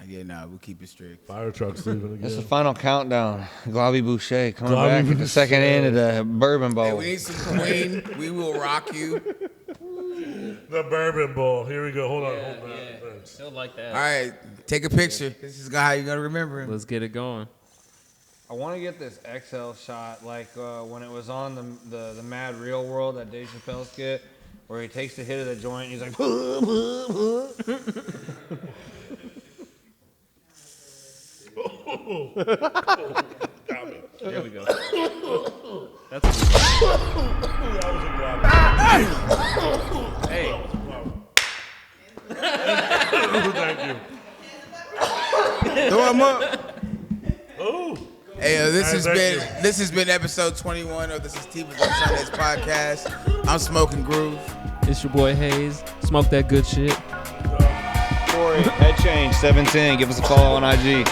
We'll keep it strict. Fire truck's leaving again. It's the final countdown. Globby Boucher coming Globby back at the Boucher. second end of the Bourbon Bowl. Hey, we need some Queen. We will rock you. The Bourbon Bowl. Here we go. Hold on. Thanks. Still like that. All right, take a picture. This is how you're gonna remember him. Let's get it going. I want to get this XL shot like when it was on the Mad Real World, that Dave Chappelle skit, where he takes the hit of the joint and he's like, There we go. That's That was a glove. hey. Thank you. Throw him up. Oh. Hey, Thank this has been episode 21 of the Sativas on Sundays podcast. I'm Smoking Groove. It's your boy Hayes. Smoke that good shit. Cory, Head Change 710. Give us a follow on IG.